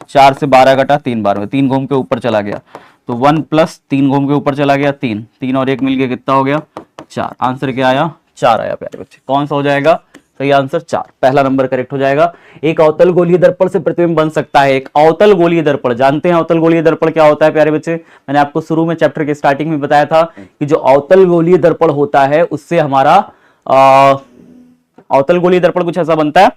4 से 12 कटा, 3 बार में 3 घूम के ऊपर चला गया। तो 1 + 3 घूम के ऊपर चला गया 3। 3 और 1 मिल के कितना हो गया? 4। आंसर क्या आया? 4 आया प्यारे बच्चे। कौन सा हो जाएगा सही आंसर? 4। पहला नंबर करेक्ट हो जाएगा। एक अवतल गोलीय दर्पण से प्रतिबिंब बन सकता है। एक अवतल गोलीय दर्पण, जानते हैं अवतल गोलीय दर्पण क्या होता है प्यारे बच्चे? मैंने आपको शुरू में चैप्टर के स्टार्टिंग में बताया था कि जो अवतल गोलीय दर्पण होता है उससे हमारा अवतल गोलीय दर्पण कुछ ऐसा बनता है,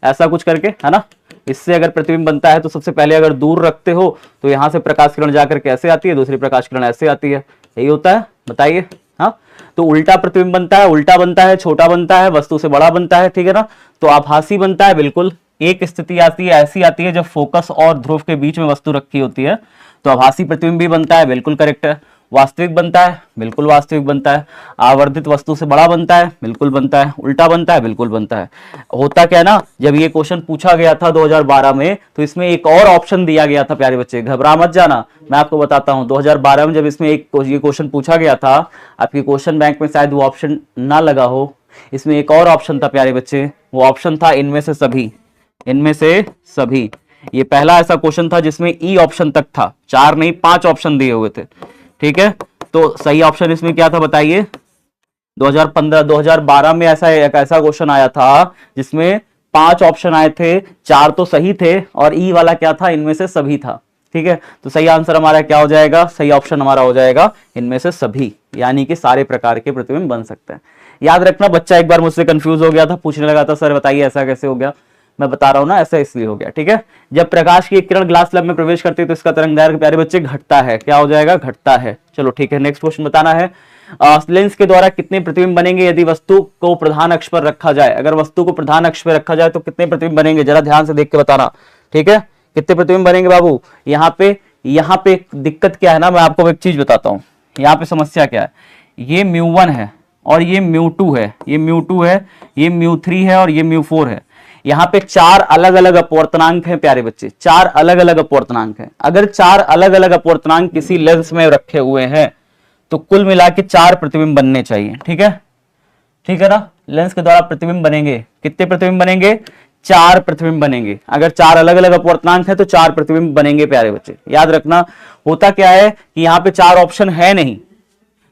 ऐसा कुछ करके, है ना। इससे अगर प्रतिबिंब बनता है तो सबसे पहले अगर दूर रखते हो तो यहां से प्रकाश किरण जाकर कैसे आती है? दूसरी प्रकाश किरण ऐसे आती है। यही होता है, बताइए। हाँ, तो उल्टा प्रतिबिंब बनता है, उल्टा बनता है, छोटा बनता है, वस्तु से बड़ा बनता है। ठीक है ना। तो आभासी बनता है, बिल्कुल। एक स्थिति आती है, ऐसी आती है जब फोकस और ध्रुव के बीच में वस्तु रखी होती है तो आभासी प्रतिबिंब भी बनता है, बिल्कुल करेक्ट है। वास्तविक बनता है, बिल्कुल वास्तविक बनता है। आवर्धित वस्तु से बड़ा बनता है, बिल्कुल बनता है। उल्टा बनता है, बिल्कुल बनता है। होता क्या ना, जब ये क्वेश्चन पूछा गया था 2012 में, तो इसमें एक और ऑप्शन दिया गया था प्यारे बच्चे, घबरा मत जाना, मैं आपको बताता हूं। 2012 में जब इसमें एक ये क्वेश्चन पूछा गया था, आपके क्वेश्चन बैंक में शायद वो ऑप्शन ना लगा हो, इसमें एक और ऑप्शन था प्यारे बच्चे, वो ऑप्शन था इनमें से सभी। इनमें से सभी, ये पहला ऐसा क्वेश्चन था जिसमें ई ऑप्शन तक था, 4 नहीं 5 ऑप्शन दिए हुए थे, ठीक है। तो सही ऑप्शन इसमें क्या था बताइए? 2012 में ऐसा एक ऐसा क्वेश्चन आया था जिसमें 5 ऑप्शन आए थे, 4 तो सही थे और ई वाला क्या था, इनमें से सभी था, ठीक है। तो सही आंसर हमारा क्या हो जाएगा? सही ऑप्शन हमारा हो जाएगा इनमें से सभी, यानी कि सारे प्रकार के प्रतिबिंब बन सकते हैं। याद रखना, बच्चा एक बार मुझसे कंफ्यूज हो गया था, पूछने लगा था सर बताइए ऐसा कैसे हो गया, मैं बता रहा हूं ना, ऐसा इसलिए हो गया, ठीक है। जब प्रकाश की एक किरण ग्लास स्लैब में प्रवेश करती है तो इसका तरंगदैर्घ्य प्यारे बच्चे घटता है, क्या हो जाएगा? घटता है। चलो ठीक है, नेक्स्ट क्वेश्चन बताना है। लेंस के द्वारा कितने प्रतिबिंब बनेंगे यदि वस्तु को प्रधान अक्ष पर रखा जाए? अगर वस्तु को प्रधान अक्ष पर रखा जाए तो कितने प्रतिबिंब बनेंगे? जरा ध्यान से देख के बताना, ठीक है। कितने प्रतिबिंब बनेंगे बाबू? यहाँ पे दिक्कत क्या है ना, मैं आपको एक चीज बताता हूँ। यहाँ पे समस्या क्या है, ये μ1 है और ये μ2 है, ये μ2 है, ये μ3 है और ये μ4 है। यहाँ पे 4 अलग अलग अपवर्तनांक हैं प्यारे बच्चे, 4 अलग अलग अपवर्तनांक हैं। अगर 4 अलग अलग अपवर्तनांक किसी लेंस में रखे हुए हैं तो कुल मिला के 4 प्रतिबिंब बनने चाहिए, ठीक है, ठीक है ना। लेंस के द्वारा प्रतिबिंब बनेंगे, कितने प्रतिबिंब बनेंगे? 4 प्रतिबिंब बनेंगे। अगर 4 अलग अलग अपवर्तनांक है तो 4 प्रतिबिंब बनेंगे प्यारे बच्चे, याद रखना। होता क्या है कि यहाँ पे 4 ऑप्शन है नहीं,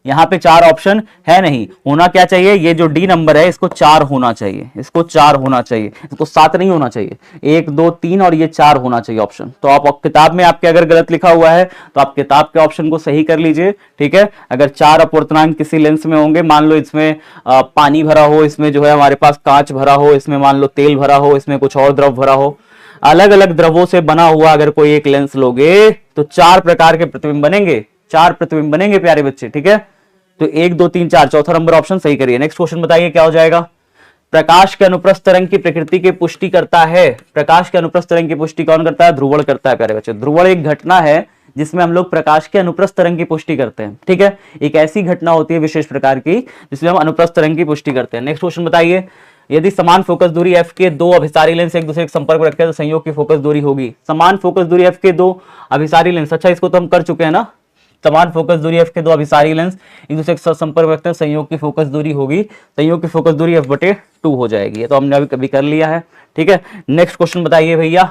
यहाँ पे 4 ऑप्शन है नहीं, होना क्या चाहिए? ये जो डी नंबर है इसको 4 होना चाहिए, इसको 4 होना चाहिए, इसको 7 नहीं होना चाहिए, 1 2 3 और ये 4 होना चाहिए ऑप्शन। तो आप किताब में आपके अगर गलत लिखा हुआ है तो आप किताब के ऑप्शन को सही कर लीजिए, ठीक है। अगर 4 अपवर्तनांक किसी लेंस में होंगे, मान लो इसमें पानी भरा हो, इसमें जो है हमारे पास कांच भरा हो, इसमें मान लो तेल भरा हो, इसमें कुछ और द्रव भरा हो, अलग अलग द्रवों से बना हुआ अगर कोई एक लेंस लोगे तो 4 प्रकार के प्रतिबिंब बनेंगे, 4 प्रतिबिंब बनेंगे प्यारे बच्चे, ठीक है। तो 1 2 3 4, चौथा नंबर ऑप्शन सही करिए। नेक्स्ट क्वेश्चन बताइए क्या हो जाएगा? प्रकाश के अनुप्रस्थ तरंग की प्रकृति की पुष्टि करता है। प्रकाश के अनुप्रस्थ तरंग की पुष्टि कौन करता है? ध्रुवण करता है प्यारे बच्चे। ध्रुवण एक घटना है जिसमें हम लोग प्रकाश के अनुप्रस्थ तरंग की पुष्टि करते हैं, ठीक है। एक ऐसी घटना होती है विशेष प्रकार की जिसमें हम अनुप्रस्थ तरंग की पुष्टि करते हैं। नेक्स्ट क्वेश्चन बताइए, यदि समान फोकस दूरी f के 2 अभिसारी लेंस एक दूसरे के संपर्क में रखते हैं तो संयोग की फोकस दूरी होगी। समान फोकस दूरी f के 2 अभिसारी लेंस, अच्छा इसको तो हम कर चुके हैं ना। समान फोकस दूरी f के 2 अभिसारी लेंस एक दूसरे के साथ संपर्क रखते हैं, संयोग की फोकस दूरी होगी, संयोग की फोकस दूरी f/2 हो जाएगी। ये तो हमने अभी कभी कर लिया है, ठीक है। नेक्स्ट क्वेश्चन बताइए भैया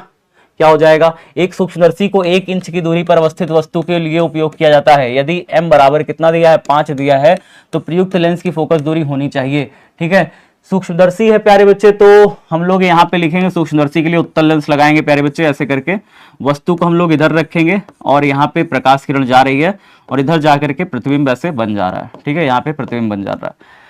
क्या हो जाएगा? एक सूक्ष्मदर्शी को 1 इंच की दूरी पर अवस्थित वस्तु के लिए उपयोग किया जाता है। यदि m बराबर कितना दिया है? 5 दिया है, तो प्रयुक्त लेंस की फोकस दूरी होनी चाहिए, ठीक है। सूक्ष्मदर्शी है प्यारे बच्चे, तो हम लोग यहाँ पे लिखेंगे सूक्ष्मदर्शी के लिए उत्तल लेंस लगाएंगे प्यारे बच्चे, ऐसे करके वस्तु को हम लोग इधर रखेंगे और यहाँ पे प्रकाश किरण जा रही है और इधर जाकर के प्रतिबिंब ऐसे बन जा रहा है, ठीक है। यहाँ पे प्रतिबिंब बन जा रहा है।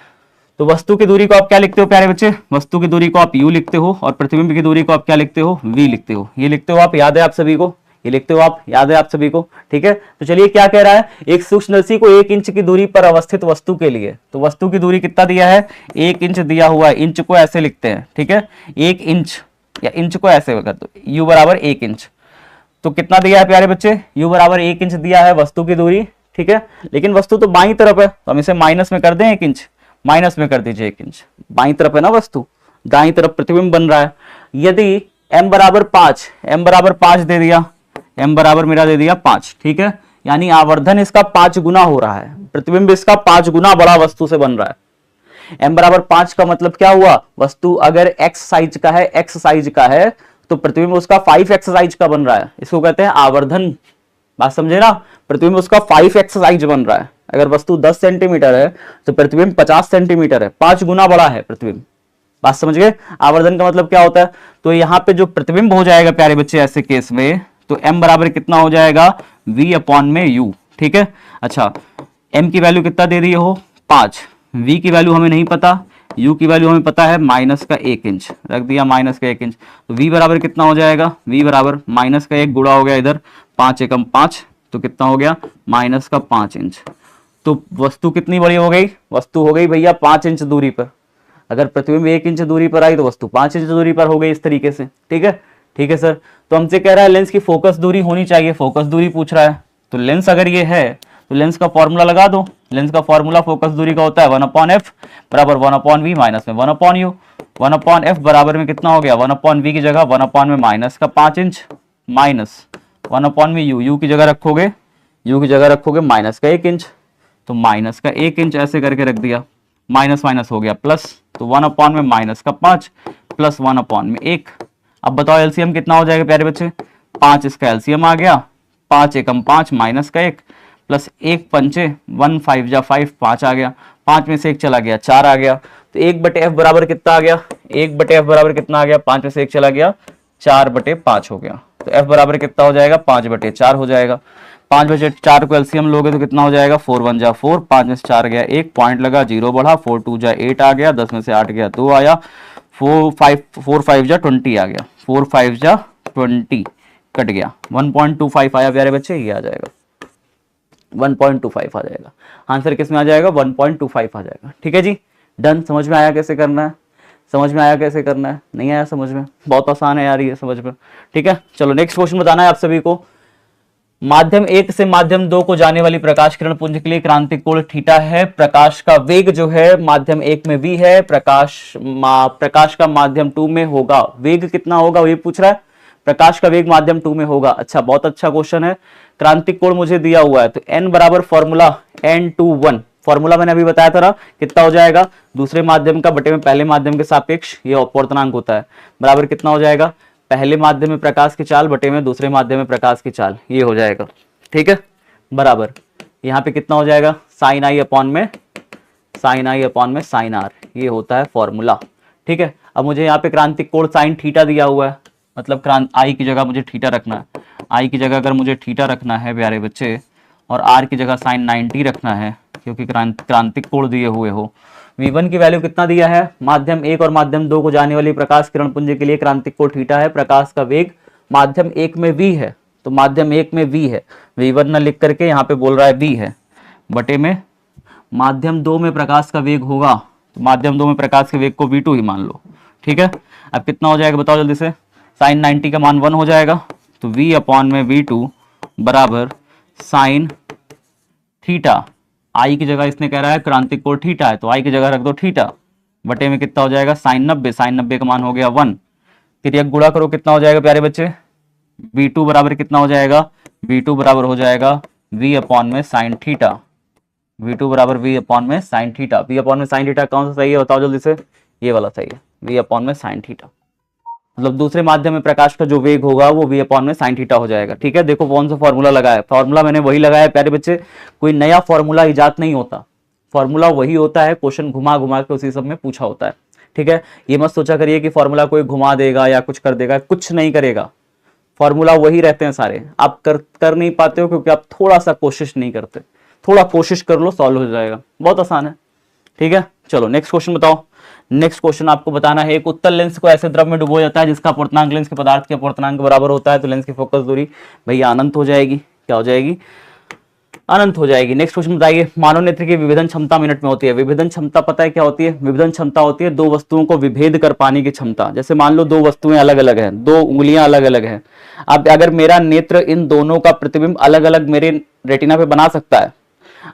तो वस्तु की दूरी को आप क्या लिखते हो प्यारे बच्चे? वस्तु की दूरी को आप u लिखते हो और प्रतिबिंब की दूरी को आप क्या लिखते हो? v लिखते हो। ये लिखते हो आप, याद है आप सभी को? ये लिखते हो आप, याद है आप सभी को, ठीक है। तो चलिए क्या कह रहा है, एक सूक्ष्मदर्शी को 1 इंच की दूरी पर अवस्थित वस्तु के लिए, तो वस्तु की दूरी कितना दिया है? 1 इंच दिया हुआ है। इंच को ऐसे लिखते हैं, ठीक है, 1 इंच, या इंच को ऐसे कर दो, u बराबर 1 इंच। तो कितना दिया है प्यारे बच्चे? u बराबर 1 इंच दिया है वस्तु की दूरी, ठीक है। लेकिन वस्तु तो बाईं तरफ है, तो हम इसे माइनस में कर दें, 1 इंच माइनस में कर दीजिए 1 इंच। बाईं तरफ है ना वस्तु, दाईं तरफ प्रतिबिंब बन रहा है। यदि m बराबर 5, m बराबर 5 दे दिया, m बराबर मेरा दे दिया 5, ठीक है, यानी आवर्धन इसका 5 गुना हो रहा है, प्रतिबिंब इसका 5 गुना बड़ा वस्तु से बन रहा है। m बराबर 5 का मतलब क्या हुआ? वस्तु अगर x साइज का है, x साइज का है, तो प्रतिबिंब उसका 5x साइज का बन रहा है, इसको कहते हैं आवर्धन। बात समझे ना? प्रतिबिंब उसका 5x साइज बन रहा है। अगर वस्तु 10 सेंटीमीटर है तो प्रतिबिंब 50 सेंटीमीटर है, 5 गुना बड़ा है प्रतिबिंब। बात समझ गए? आवर्धन का मतलब क्या होता है? तो यहाँ पे जो प्रतिबिंब हो जाएगा प्यारे बच्चे ऐसे केस में, तो m बराबर कितना हो जाएगा? v/u, ठीक है। अच्छा, m की वैल्यू कितना दे दिए हो? 5। v की वैल्यू हमें नहीं पता, u की वैल्यू हमें पता है -1 इंच, रख दिया -1 इंच। तो v बराबर कितना हो जाएगा? v बराबर -1 गुणा हो गया इधर, 5 एकम 5, तो कितना हो गया? -5 इंच। तो वस्तु कितनी बड़ी हो गई? वस्तु हो गई भैया 5 इंच दूरी पर। अगर प्रतिबिंब 1 इंच दूरी पर आई तो वस्तु 5 इंच दूरी पर हो गई, इस तरीके से, ठीक है। ठीक है सर, तो हमसे कह रहा है लेंस की फोकस दूरी होनी चाहिए, फोकस दूरी पूछ रहा है। तो लेंस अगर ये है तो लेंस का फॉर्मूला लगा दो। लेंस का फॉर्मूला फोकस दूरी का होता है 1/f बराबर 1/v माइनस में 1/u। 1/f बराबर में कितना हो गया, 1/v की जगह 1/में माइनस का 5 इंच माइनस 1/u। u की जगह रखोगे माइनस का 1 इंच, तो माइनस का 1 इंच ऐसे करके रख दिया, माइनस माइनस हो गया प्लस, तो 1/, में माइनस का 5 प्लस 1/, में 1। अब बताओ एलसीएम कितना हो जाएगा प्यारे बच्चे, 5 इसका एलसीएम आ गया, 5 एकम 5 माइनस का 1 प्लस 1 पंचे 1 5 जा 5, 5 आ गया, 5 में से 1 चला गया 4 आ गया। तो 1/f बराबर कितना आ गया, 1/f बराबर कितना आ गया, 5 में से 1 चला गया 4/5 हो गया। तो f बराबर कितना हो जाएगा, 5/4 हो जाएगा। 5/4 को एलसीएम लोगे तो कितना हो जाएगा, 4 1 जा 4, 5 में से 4 गया 1 पॉइंट लगा 0 बढ़ा, 4 2 जा 8 आ गया, 10 में से 8 गया 2 आया, 4 5 जा 20 आ गया, 4 5 जा 20 कट गया, 1.25 आया प्यारे बच्चे, ये आ जाएगा 1.25 आ जाएगा। आंसर किस में आ जाएगा, 1.25 आ जाएगा। ठीक है जी, डन। समझ में आया कैसे करना है, समझ में आया कैसे करना है, नहीं आया समझ में, बहुत आसान है यार ये समझ में। ठीक है, चलो नेक्स्ट क्वेश्चन बताना है आप सभी को। माध्यम 1 से माध्यम 2 को जाने वाली प्रकाश किरण पुंज के लिए क्रांतिक कोण थीटा है। प्रकाश का वेग जो है माध्यम 1 में v है, प्रकाश का माध्यम 2 में होगा, वेग कितना होगा ये पूछ रहा है, प्रकाश का वेग माध्यम 2 में होगा। अच्छा, बहुत अच्छा क्वेश्चन है। क्रांतिक कोण मुझे दिया हुआ है, तो n बराबर फॉर्मूला n/1, फॉर्मूला मैंने अभी बताया था ना, कितना हो जाएगा, दूसरे माध्यम का बटे में पहले माध्यम के सापेक्ष, ये अपवर्तनांक होता है, बराबर कितना हो जाएगा, पहले माध्यम में प्रकाश की चाल बटे में दूसरे माध्यम में प्रकाश की चाल, ये हो जाएगा। ठीक है, बराबर यहाँ पे कितना हो जाएगा, sin i अपॉन में sin r, ये होता है फॉर्मूला। ठीक है, अब मुझे यहाँ पे क्रांतिक कोण sin थीटा दिया हुआ है, मतलब आई की जगह मुझे थीटा रखना है, आई की जगह अगर मुझे थीटा रखना है प्यारे बच्चे, और आर की जगह sin 90 रखना है, क्योंकि क्रांतिक कोण दिए हुए हो। V1 की वैल्यू कितना दिया है, माध्यम 1 और माध्यम 2 को जाने वाली प्रकाश किरण पुंज के लिए क्रांतिक कोण थीटा है। प्रकाश का वेग माध्यम 1 में v है, तो माध्यम 1 में v है, V1 न लिख करके यहाँ पे बोल रहा है v है, बटे में माध्यम 2 में प्रकाश का वेग होगा, तो माध्यम 2 में प्रकाश के वेग को v2 ही मान लो। ठीक है, अब कितना हो जाएगा बताओ जल्दी से, sin 90 का मान 1 हो जाएगा, तो v अपॉन में v2 बराबर sin थीटा, आई की जगह इसने कह रहा है क्रांतिक कोण थीटा है, तो आई की जगह रख दो थीटा, बटे में कितना हो जाएगा sin 90 का मान हो गया 1, फिर एक गुणा करो कितना हो जाएगा प्यारे बच्चे, v2 बराबर कितना हो जाएगा, v2 बराबर हो जाएगा v अपॉन में sin थीटा, v2 बराबर v अपॉन में sin थीटा। v अपॉन में sin थीटा कौन सा सही है बताओ जल्दी से, ये वाला सही है, v अपॉन में sin थीटा, मतलब दूसरे माध्यम में प्रकाश का जो वेग होगा वो v अपॉन में sin थीटा हो जाएगा। ठीक है, देखो कौन सा फॉर्मूला लगाया, फॉर्मूला मैंने वही लगाया प्यारे बच्चे, कोई नया फॉर्मूला इजाद नहीं होता, फॉर्मूला वही होता है, क्वेश्चन घुमा घुमा के उसी सब में पूछा होता है। ठीक है, ये मत सोचा करिए कि फॉर्मूला कोई घुमा देगा या कुछ कर देगा, कुछ नहीं करेगा, फॉर्मूला वही रहते हैं सारे, आप कर नहीं पाते हो क्योंकि आप थोड़ा सा कोशिश नहीं करते, थोड़ा कोशिश कर लो सॉल्व हो जाएगा, बहुत आसान है। ठीक है, चलो नेक्स्ट क्वेश्चन बताओ। नेक्स्ट क्वेश्चन आपको बताना है, एक उत्तल लेंस को ऐसे द्रव में डुबोया जाता है जिसका अपवर्तनांक लेंस के पदार्थ के अपवर्तनांक के बराबर होता है, तो लेंस की फोकस दूरी भैया अनंत हो जाएगी, क्या हो जाएगी, अनंत हो जाएगी। नेक्स्ट क्वेश्चन बताइए, मानव नेत्र की विभेदन क्षमता मिनट में होती है। विभेदन क्षमता पता है क्या होती है, विभेदन क्षमता होती है दो वस्तुओं को विभेद कर पाने की क्षमता। जैसे मान लो दो वस्तुएं अलग अलग हैं, दो उंगलियां अलग अलग हैं, अब अगर मेरा नेत्र इन दोनों का प्रतिबिंब अलग अलग मेरे रेटिना पे बना सकता है,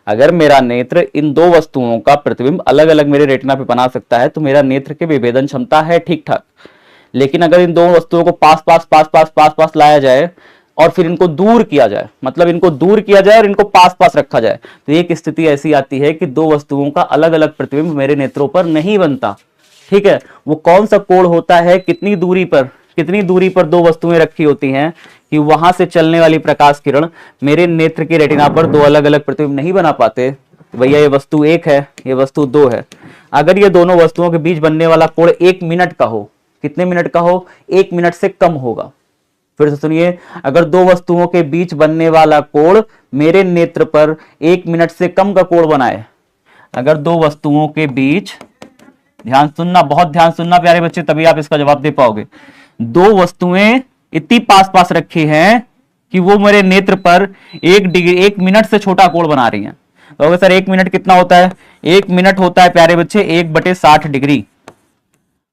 अगर मेरा नेत्र इन दो वस्तुओं का प्रतिबिंब अलग अलग मेरे रेटिना पे बना सकता है तो मेरा नेत्र की विभेदन क्षमता है ठीक ठाक। लेकिन अगर इन दो वस्तुओं को पास पास पास पास पास पास लाया जाए और फिर इनको दूर किया जाए, मतलब इनको दूर किया जाए और इनको पास पास रखा जाए, तो एक स्थिति ऐसी आती है कि दो वस्तुओं का अलग अलग प्रतिबिंब मेरे नेत्रों पर नहीं बनता। ठीक है, वो कौन सा कोण होता है, कितनी दूरी पर दो वस्तुएं रखी होती हैं कि वहां से चलने वाली प्रकाश किरण मेरे नेत्र की रेटिना पर दो अलग अलग प्रतिबिंब नहीं बना पाते। भैया ये वस्तु 1 है, ये वस्तु 2 है। अगर ये दोनों वस्तुओं के बीच बनने वाला कोण 1 मिनट का हो, कितने मिनट का हो, 1 मिनट से कम होगा। फिर से सुनिए, अगर दो वस्तुओं के बीच बनने वाला कोण मेरे नेत्र पर 1 मिनट से कम का कोण बनाए, अगर दो वस्तुओं के बीच, ध्यान सुनना, बहुत ध्यान सुनना प्यारे बच्चे, तभी आप इसका जवाब दे पाओगे। दो वस्तुएं इतनी पास पास रखी हैं कि वो मेरे नेत्र पर 1 मिनट से छोटा कोण बना रही हैं। तो अगर सर 1 मिनट कितना होता है, 1 मिनट होता है प्यारे बच्चे 1/60 डिग्री।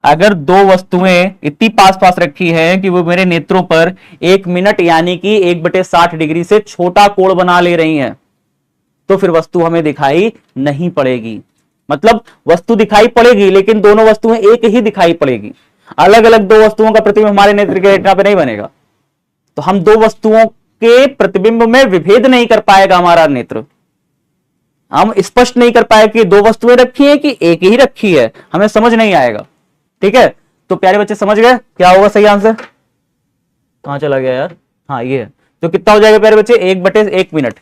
अगर दो वस्तुएं इतनी पास पास रखी हैं कि वो मेरे नेत्रों पर 1 मिनट यानी कि 1/60 डिग्री से छोटा कोण बना ले रही हैं, तो फिर वस्तु हमें दिखाई नहीं पड़ेगी। मतलब वस्तु दिखाई पड़ेगी लेकिन दोनों वस्तुएं एक ही दिखाई पड़ेगी, अलग अलग दो वस्तुओं का प्रतिबिंब हमारे नेत्र के रेटिना पे नहीं बनेगा। तो हम दो वस्तुओं के प्रतिबिंब में विभेद नहीं कर पाएगा हमारा नेत्र, हम स्पष्ट नहीं कर पाए कि दो वस्तुएं रखी है कि एक ही रखी है, हमें समझ नहीं आएगा। ठीक है, तो प्यारे बच्चे समझ गए क्या होगा सही आंसर? कहां चला गया यार? हाँ ये है। तो कितना हो जाएगा प्यारे बच्चे? 1/1 मिनट,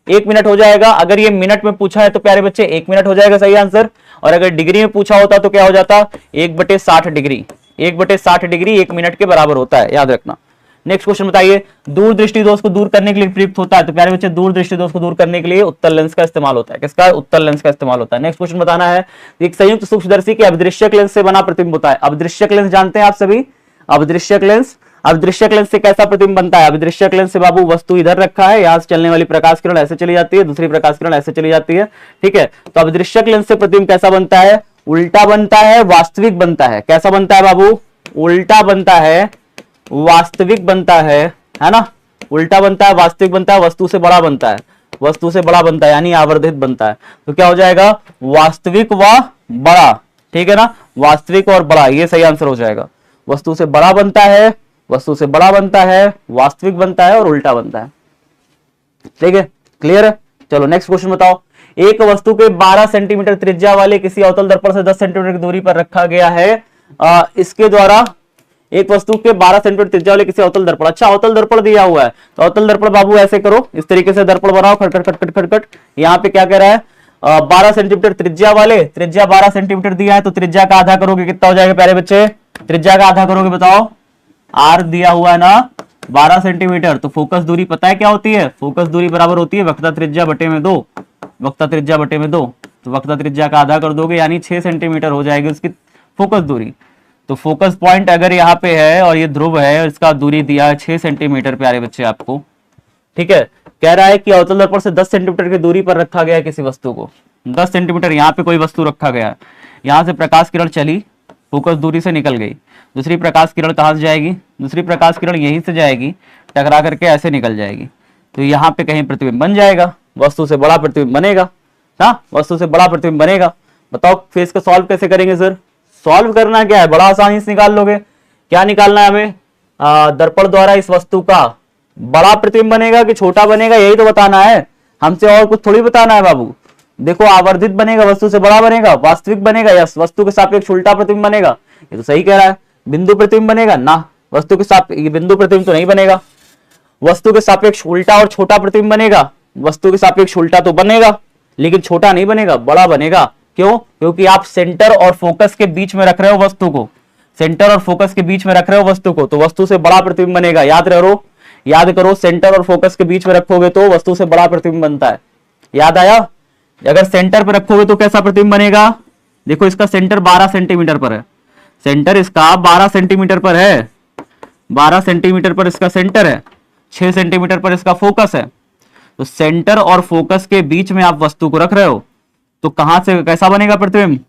1 मिनट हो जाएगा। अगर ये मिनट में पूछा है तो प्यारे बच्चे 1 मिनट हो जाएगा सही आंसर। और अगर डिग्री में पूछा होता तो क्या हो जाता? 1/60 डिग्री, 1/60 डिग्री 1 मिनट के बराबर होता है, याद रखना। नेक्स्ट क्वेश्चन बताइए, दूरदृष्टि दोष को दूर करने के लिए प्रयुक्त होता है। तो प्यारे बच्चे दूरदृष्टि दोष को दूर करने के लिए उत्तल लेंस का इस्तेमाल होता है। किसका? उत्तल लेंस का इस्तेमाल होता है। नेक्स्ट क्वेश्चन बताना है, एक संयुक्त सूक्ष्मदर्शी के अभिदृश्यक लेंस से बना प्रतिबिंब होता है। अभिदृश्यक लेंस जानते हैं आप सभी? अभिदृश्यक लेंस, अभिदृश्यक लेंस से कैसा प्रतिबिंब बनता है? अभिदृश्यक लेंस से बाबू वस्तु इधर रखा है, यहां से चलने वाली प्रकाश किरण ऐसे चली जाती है, दूसरी प्रकाश किरण ऐसे चली जाती है। ठीक है, तो अभिदृश्यक लेंस से प्रतिबिंब कैसा बनता है? उल्टा बनता है, वास्तविक बनता है। कैसा बनता है बाबू? उल्टा बनता है, वास्तविक बनता है ना? उल्टा बनता है, वास्तविक बनता है, वस्तु से बड़ा बनता है, वस्तु से बड़ा बनता है यानी आवर्धित बनता है। तो क्या हो जाएगा? वास्तविक व बड़ा। ठीक है ना, वास्तविक और बड़ा, ये सही आंसर हो जाएगा। वस्तु से बड़ा बनता है, वस्तु से बड़ा बनता है, वास्तविक बनता है और उल्टा बनता है। ठीक है, क्लियर है? चलो नेक्स्ट क्वेश्चन बताओ, एक वस्तु के 12 सेंटीमीटर त्रिज्या वाले किसी अवतल दर्पण से 10 सेंटीमीटर की दूरी पर रखा गया है। इसके द्वारा एक वस्तु के 12 सेंटीमीटर त्रिज्या वाले किसी अवतल दर्पण, अच्छा अवतल दर्पण दिया हुआ है तो अवतल दर्पण बाबू ऐसे करो, इस तरीके से दर्पण बनाओ, खटखट खटखट खटखट। यहाँ पे क्या कह रहा है? 12 सेंटीमीटर त्रिज्या वाले, त्रिज्या 12 सेंटीमीटर दिया है तो त्रिज्या का आधा करोगे कितना हो जाएगा प्यारे बच्चे? त्रिज्या का आधा करोगे बताओ, आर दिया हुआ है ना 12 सेंटीमीटर। तो फोकस दूरी पता है क्या होती है? फोकस दूरी बराबर होती है वक्रता त्रिज्या बटे में 2, वक्रता त्रिज्या बटे में 2। तो वक्रता त्रिज्या का आधा कर दोगे यानी 6 सेंटीमीटर हो जाएगी उसकी फोकस दूरी। तो फोकस पॉइंट अगर यहाँ पे है और ये ध्रुव है, इसका दूरी दिया है 6 सेंटीमीटर प्यारे बच्चे आपको। ठीक है, कह रहा है कि अवतल दर्पण से 10 सेंटीमीटर की दूरी पर रखा गया है किसी वस्तु को। 10 सेंटीमीटर यहाँ पे कोई वस्तु रखा गया है, यहाँ से प्रकाश किरण चली, फोकस दूरी से निकल गई, दूसरी प्रकाश किरण कहां से जाएगी? दूसरी प्रकाश किरण यहीं से जाएगी, टकरा करके ऐसे निकल जाएगी। तो यहाँ पे कहीं प्रतिबिंब बन जाएगा, वस्तु से बड़ा प्रतिबिंब बनेगा ना, वस्तु से बड़ा प्रतिबिंब बनेगा। बताओ फिर इसको सॉल्व कैसे करेंगे सर? सॉल्व करना क्या है, बड़ा आसानी से निकाल लोगे। क्या निकालना है हमें? दर्पण द्वारा इस वस्तु का बड़ा प्रतिबिंब बनेगा कि छोटा बनेगा, यही तो बताना है हमसे, और कुछ थोड़ी बताना है बाबू। देखो आवर्धित बनेगा, वस्तु से बड़ा बनेगा, वास्तविक बनेगा या वस्तु के सापेक्ष उल्टा प्रतिबिंब बनेगा? ये तो सही कह रहा है। बिंदु प्रतिबिंब बनेगा ना, वस्तु के सापेक्ष बिंदु प्रतिबिंब तो नहीं बनेगा। वस्तु के सापेक्ष उल्टा और छोटा प्रतिबिंब बनेगा, वस्तु के सापेक्ष उल्टा तो बनेगा लेकिन छोटा नहीं बनेगा, बड़ा बनेगा। क्यों? क्योंकि आप सेंटर और फोकस के बीच में रख रहे हो वस्तु को, सेंटर और फोकस के बीच में रख रहे हो वस्तु को, तो वस्तु से बड़ा प्रतिबिंब बनेगा। याद करो, सेंटर और फोकस के बीच में रखोगे तो वस्तु से बड़ा प्रतिबिंब बनता है। याद आया? अगर सेंटर पर रखोगे तो कैसा प्रतिबिंब बनेगा? देखो इसका सेंटर 12 सेंटीमीटर पर है, सेंटर इसका 12 सेंटीमीटर पर है, 12 सेंटीमीटर पर इसका सेंटर है, 6 सेंटीमीटर पर इसका फोकस है। तो सेंटर और फोकस के बीच में आप वस्तु को रख रहे हो तो कहां से कैसा बनेगा प्रतिबिंब?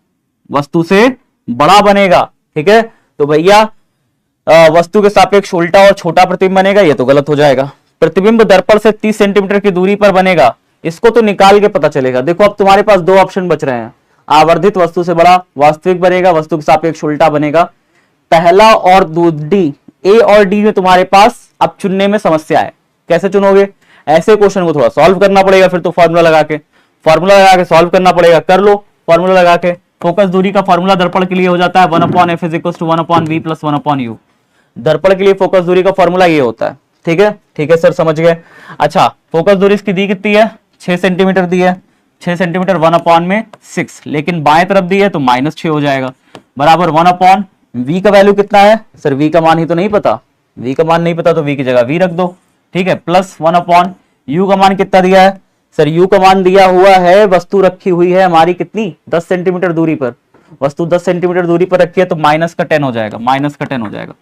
वस्तु से बड़ा बनेगा। ठीक है, तो भैया वस्तु के सापेक्ष उल्टा और छोटा प्रतिबिंब बनेगा, ये तो गलत हो जाएगा। प्रतिबिंब दर्पण से 30 सेंटीमीटर की दूरी पर बनेगा, इसको तो निकाल के पता चलेगा। देखो अब तुम्हारे पास दो ऑप्शन बच रहे हैं, आवर्धित वस्तु से बड़ा, वास्तविक बनेगा, वस्तु के सापेक्ष उल्टा बनेगा। पहला और डी, ए और डी में तुम्हारे पास अब चुनने में समस्या है। कैसे चुनोगे? ऐसे क्वेश्चन को थोड़ा सॉल्व करना पड़ेगा, फिर तो फॉर्मूला लगा के सॉल्व करना पड़ेगा। कर लो फॉर्मूला लगा के। फोकस दूरी का फॉर्मूला दर्पण के लिए हो जाता है 1/f = 1/v + 1/u। दर्पण के लिए फोकस दूरी का फॉर्मूला ये होता है। ठीक है सर, समझ गए। अच्छा, फोकस दूरी इसकी दी कितनी है? 6 सेंटीमीटर दी है, 6 सेंटीमीटर 1/6, लेकिन बाएं तरफ दी है तो -6 हो जाएगा, बराबर 1/v का वैल्यू कितना है? सर v का मान ही तो नहीं पता, v का मान नहीं पता तो v की जगह v रख दो। ठीक है, प्लस 1/u का मान कितना दिया है? सर u का मान दिया हुआ है, वस्तु रखी हुई है हमारी कितनी? 10 सेंटीमीटर दूरी पर, वस्तु 10 सेंटीमीटर दूरी पर रखी है तो -10 हो जाएगा, -10 हो जाएगा।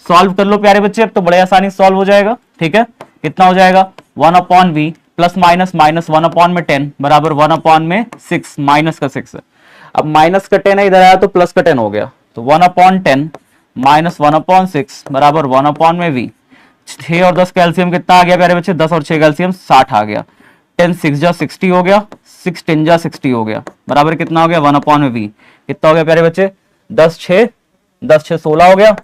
सॉल्व कर लो प्यारे बच्चे, अब तो बड़े आसानी से सॉल्व हो जाएगा। ठीक है, कितना हो जाएगा? 1/v प्लस माइनस 1/10 बराबर 1/6, माइनस का 6 है। अब माइनस का 10 इधर आया तो प्लस का 10 हो गया, तो 1/10 माइनस 1/6 बराबर 1/v। 6 और 10 कैल्शियम कितना आ गया प्यारे बच्चे? 10 और 6 कैल्शियम 60 आ गया। 10 6 जा 60 हो गया, 6 10 जा 60 हो गया, बराबर कितना हो गया 1/v। कितना हो गया प्यारे बच्चे 10 6 16 हो गया,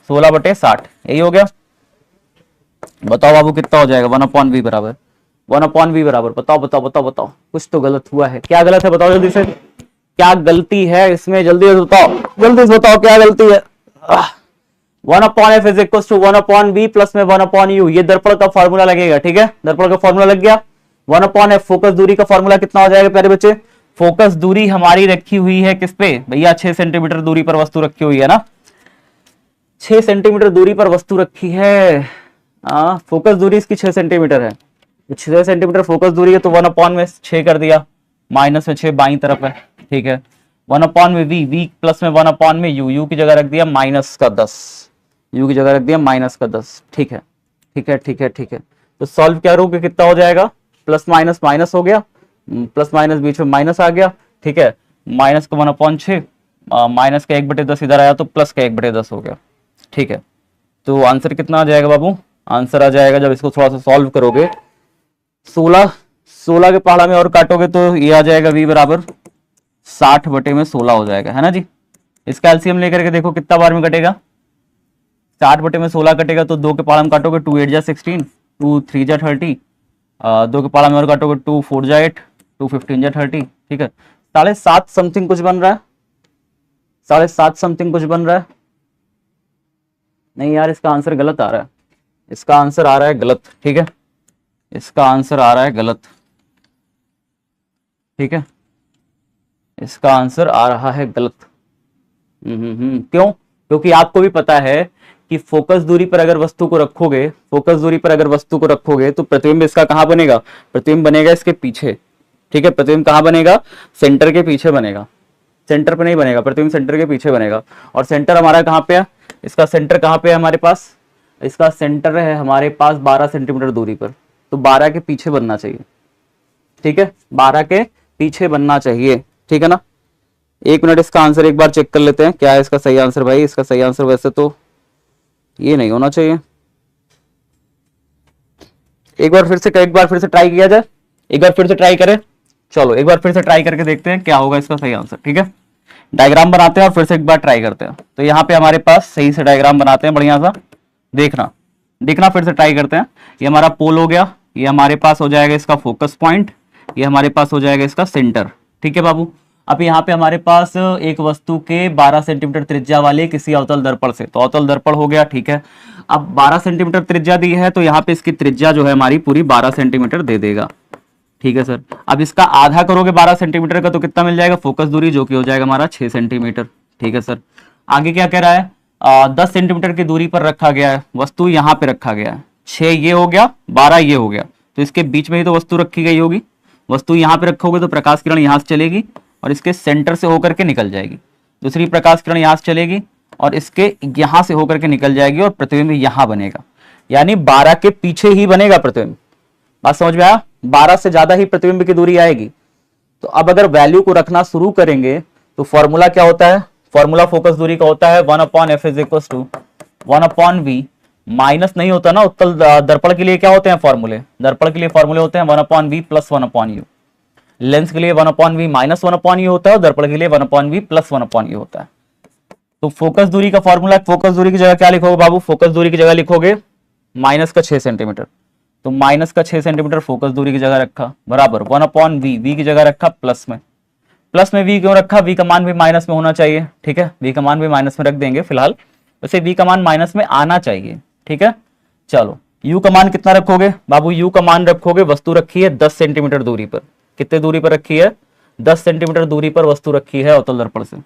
16/60 यही हो गया। बताओ बाबू कितना हो जाएगा 1/v बराबर 1/v बराबर, बताओ बताओ बताओ बताओ, कुछ तो गलत हुआ है, क्या गलत है बताओ जल्दी से, क्या गलती है इसमें, जल्दी से बताओ, जल्दी से बताओ क्या गलती है। 1/f is equal to 1/v plus में 1/u, ये दर्पण का फॉर्मूला लगेगा, ठीक है, दर्पण का फॉर्मूला लग गया। 1/f फोकस दूरी का फॉर्मूला कितना हो जाएगा प्यारे बच्चे, फोकस दूरी हमारी रखी हुई है किस पे भैया, 6 सेंटीमीटर दूरी पर वस्तु रखी हुई है ना, 6 सेंटीमीटर दूरी पर वस्तु रखी है। फोकस दूरी इसकी 6 सेंटीमीटर है, 6 सेंटीमीटर फोकस दूरी है, तो 1/में में 6 कर दिया, माइनस में 6 बाई तरफ है, ठीक है। 1/में v प्लस में 1/में में u की जगह रख दिया माइनस का 10, u की जगह रख दिया माइनस का 10, ठीक है ठीक है ठीक है ठीक है। तो सॉल्व क्या करोगे, कितना हो जाएगा, प्लस माइनस माइनस हो गया, प्लस माइनस बीच में माइनस आ गया, ठीक है, माइनस का 1/6, माइनस का 1/10 इधर आया तो प्लस का 1/10 हो गया, ठीक है। तो आंसर कितना आ जाएगा बाबू, आंसर आ जाएगा जब इसको थोड़ा सा सॉल्व करोगे 16 के पहाड़ा में और काटोगे तो ये आ जाएगा v बराबर 60/16 हो जाएगा, है ना जी। इसका एलसीएम लेकर के देखो कितना बार में कटेगा, 60/16 कटेगा तो 2 के पहाड़ा में काटोगे 2 8 जा 16, 2 3 जा 30, 2 के पहाड़ा में और काटोगे 2 4 जा 8, 2 15 जा 30, ठीक है। 7.5 समथिंग कुछ बन रहा है, 7.5 समथिंग कुछ बन रहा है, नहीं यार इसका आंसर गलत आ रहा है, इसका आंसर आ रहा है गलत, ठीक है, इसका आंसर आ रहा है गलत, ठीक है, इसका आंसर आ रहा है गलत। क्यों, क्योंकि आपको भी पता है कि फोकस दूरी पर अगर वस्तु को रखोगे, फोकस दूरी पर अगर वस्तु को रखोगे तो प्रतिबिंब इसका कहां बनेगा, प्रतिबिंब बनेगा इसके पीछे, ठीक है, प्रतिबिंब कहां बनेगा, सेंटर के पीछे बनेगा, सेंटर पे नहीं बनेगा, प्रतिबिंब सेंटर के पीछे बनेगा। और सेंटर हमारा कहां पे है, इसका सेंटर कहां पे है हमारे पास, इसका सेंटर है हमारे पास 12 सेंटीमीटर दूरी पर, तो 12 के पीछे बनना चाहिए, ठीक है, 12 के पीछे बनना चाहिए, ठीक है ना। 1 मिनट इसका आंसर एक बार चेक कर लेते हैं क्या है इसका सही आंसर भाई, इसका सही आंसर वैसे तो ये नहीं होना चाहिए, एक बार फिर से ट्राई किया जाए, एक बार फिर से ट्राई करें, चलो एक बार फिर से ट्राई करके देखते हैं क्या होगा इसका सही आंसर, ठीक है। डायग्राम बनाते हैं और फिर से एक बार ट्राई करते हैं। तो यहाँ पे हमारे पास सही से डायग्राम बनाते हैं बढ़िया सा, देखना फिर से ट्राई करते हैं। ये हमारा पोल हो गया, ये हमारे पास हो जाएगा इसका फोकस पॉइंट, ये हमारे पास हो जाएगा इसका सेंटर, ठीक है बाबू। अब यहाँ पे हमारे पास एक वस्तु के 12 सेंटीमीटर त्रिज्या वाले किसी अवतल दर्पण से, तो अवतल दर्पण हो गया, ठीक है। अब 12 सेंटीमीटर त्रिज्या दी है तो यहाँ पे इसकी त्रिज्या जो है हमारी पूरी 12 सेंटीमीटर दे देगा, ठीक है सर। अब इसका आधा करोगे 12 सेंटीमीटर का तो कितना मिल जाएगा, फोकस दूरी जो कि हो जाएगा हमारा 6 सेंटीमीटर, ठीक है सर। आगे क्या कह रहा है, 10 सेंटीमीटर की दूरी पर रखा गया है, वस्तु यहाँ पे रखा गया है, 6 ये हो गया 12 ये हो गया, तो इसके बीच में ही तो वस्तु रखी गई होगी, वस्तु यहाँ पे रखोगे तो प्रकाश किरण यहाँ से चलेगी और इसके सेंटर से होकर के निकल जाएगी, दूसरी प्रकाश किरण यहाँ से चलेगी और इसके यहाँ से होकर के निकल जाएगी और प्रतिबिंब यहाँ बनेगा, यानी 12 के पीछे ही बनेगा प्रतिबिंब। बात समझ में आया, 12 से ज्यादा ही प्रतिबिंब की दूरी आएगी। तो अब अगर वैल्यू को रखना शुरू करेंगे तो फॉर्मूला क्या होता है, फॉर्मूला फोकस दूरी का होता है 1/f is equal to 1/v, minus नहीं होता ना उत्तल दर्पण के लिए क्या होते हैं फॉर्मूले, दर्पण के लिए फॉर्मूले होते हैं 1/v प्लस 1/u, लेंस के लिए 1/v माइनस 1/u होता है और दर्पण के लिए 1/v प्लस 1/u होता है। तो फोकस दूरी का फॉर्मूला, फोकस दूरी की जगह क्या लिखोगे बाबू, फोकस दूरी की जगह लिखोगे माइनस का 6 सेंटीमीटर, तो माइनस का 6 सेंटीमीटर फोकस दूरी की जगह रखा बराबर 1/v, v की जगह रखा प्लस में v क्यों रखा, v का मान भी माइनस में होना चाहिए, ठीक है, v का मान भी माइनस में रख देंगे फिलहाल, वैसे v का मान माइनस में आना चाहिए, ठीक है। चलो u का मान कितना रखोगे बाबू, u का मान रखोगे, वस्तु रखी है 10 सेंटीमीटर दूरी पर, कितने दूरी पर रखी है, 10 सेंटीमीटर दूरी पर वस्तु रखी है अवतल दर्पण से,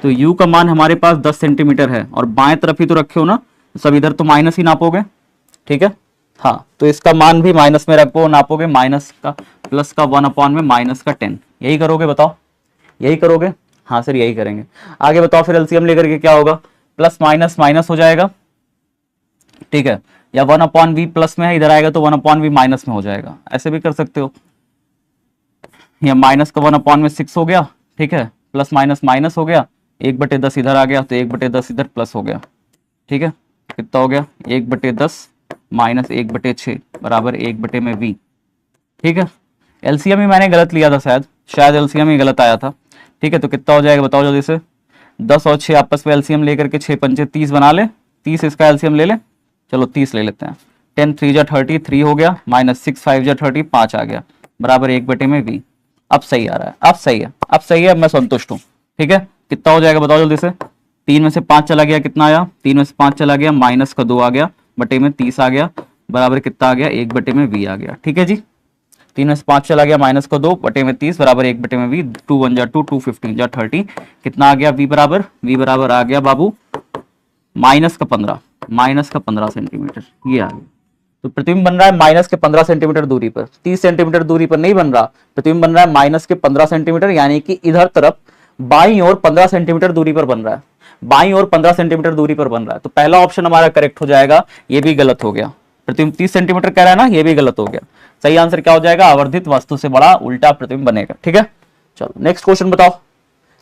तो u का मान हमारे पास 10 सेंटीमीटर है और बाएं तरफ ही तो रखे हो ना, सब इधर तो माइनस ही नापोगे, ठीक है, हाँ, तो इसका मान भी माइनस में रखो, नापोगे माइनस का प्लस का 1/में माइनस का 10, यही करोगे, बताओ यही करोगे, हाँ सर यही करेंगे। आगे बताओ फिर एलसीएम लेकर के क्या होगा, प्लस माइनस माइनस हो जाएगा, ठीक है, या 1/v प्लस में है इधर आएगा तो 1/v माइनस में हो जाएगा, ऐसे भी कर सकते हो, या माइनस का 1/में 6 हो गया, ठीक है, प्लस माइनस माइनस हो गया, 1/10 इधर आ गया तो 1/10 इधर प्लस हो गया, ठीक है, कितना हो गया 1/10 माइनस 1/6 बराबर 1/v, ठीक है। एलसीएम ही मैंने गलत लिया था शायद एलसीएम ही गलत आया था। ठीक है, तो कितना हो जाएगा बताओ जल्दी से। 10 और 6 आपस में एलसीएम लेकर के 6 पंचे 30 बना ले, 30 इसका एलसीएम ले ले, चलो 30 ले लेते हैं। 10 3 जा 30, 3 हो गया, माइनस 6 5 जा 30, 5 आ गया, बराबर 1/v। अब सही आ रहा है, अब सही है, अब सही है, अब मैं संतुष्ट हूँ। ठीक है, कितना हो जाएगा बताओ जल्दी से। 3 में से 5 चला गया, कितना आया, 3 में से 5 चला गया, माइनस का 2 आ गया, बटे में 30 आ गया, बराबर कितना आ गया, 1/v आ गया। ठीक है जी, 3 में से 5 चला गया, माइनस का 2 बटे में 30 बराबर 1/v। 2 1 जा 2, 2 15 जा 30, कितना आ गया, v बराबर आ गया बाबू माइनस का 15 सेंटीमीटर, ये आ गया। तो प्रतिबिंब बन रहा है माइनस के 15 सेंटीमीटर दूरी पर, 30 सेंटीमीटर दूरी पर नहीं बन रहा, प्रतिबिंब बन रहा है माइनस के 15 सेंटीमीटर, यानी कि इधर तरफ बाईं ओर 15 सेंटीमीटर दूरी पर बन रहा है, बाईं ओर 15 सेंटीमीटर दूरी पर बन रहा है। तो पहला ऑप्शन हमारा करेक्ट हो जाएगा, ये भी गलत हो गया। प्रतिबिंब 30 सेंटीमीटर कह रहा है ना, ये भी गलत हो गया। सही आंसर क्या हो जाएगा, आवर्धित वस्तु से बड़ा उल्टा प्रतिबिंब बनेगा। ठीक है, चलो नेक्स्ट क्वेश्चन बताओ,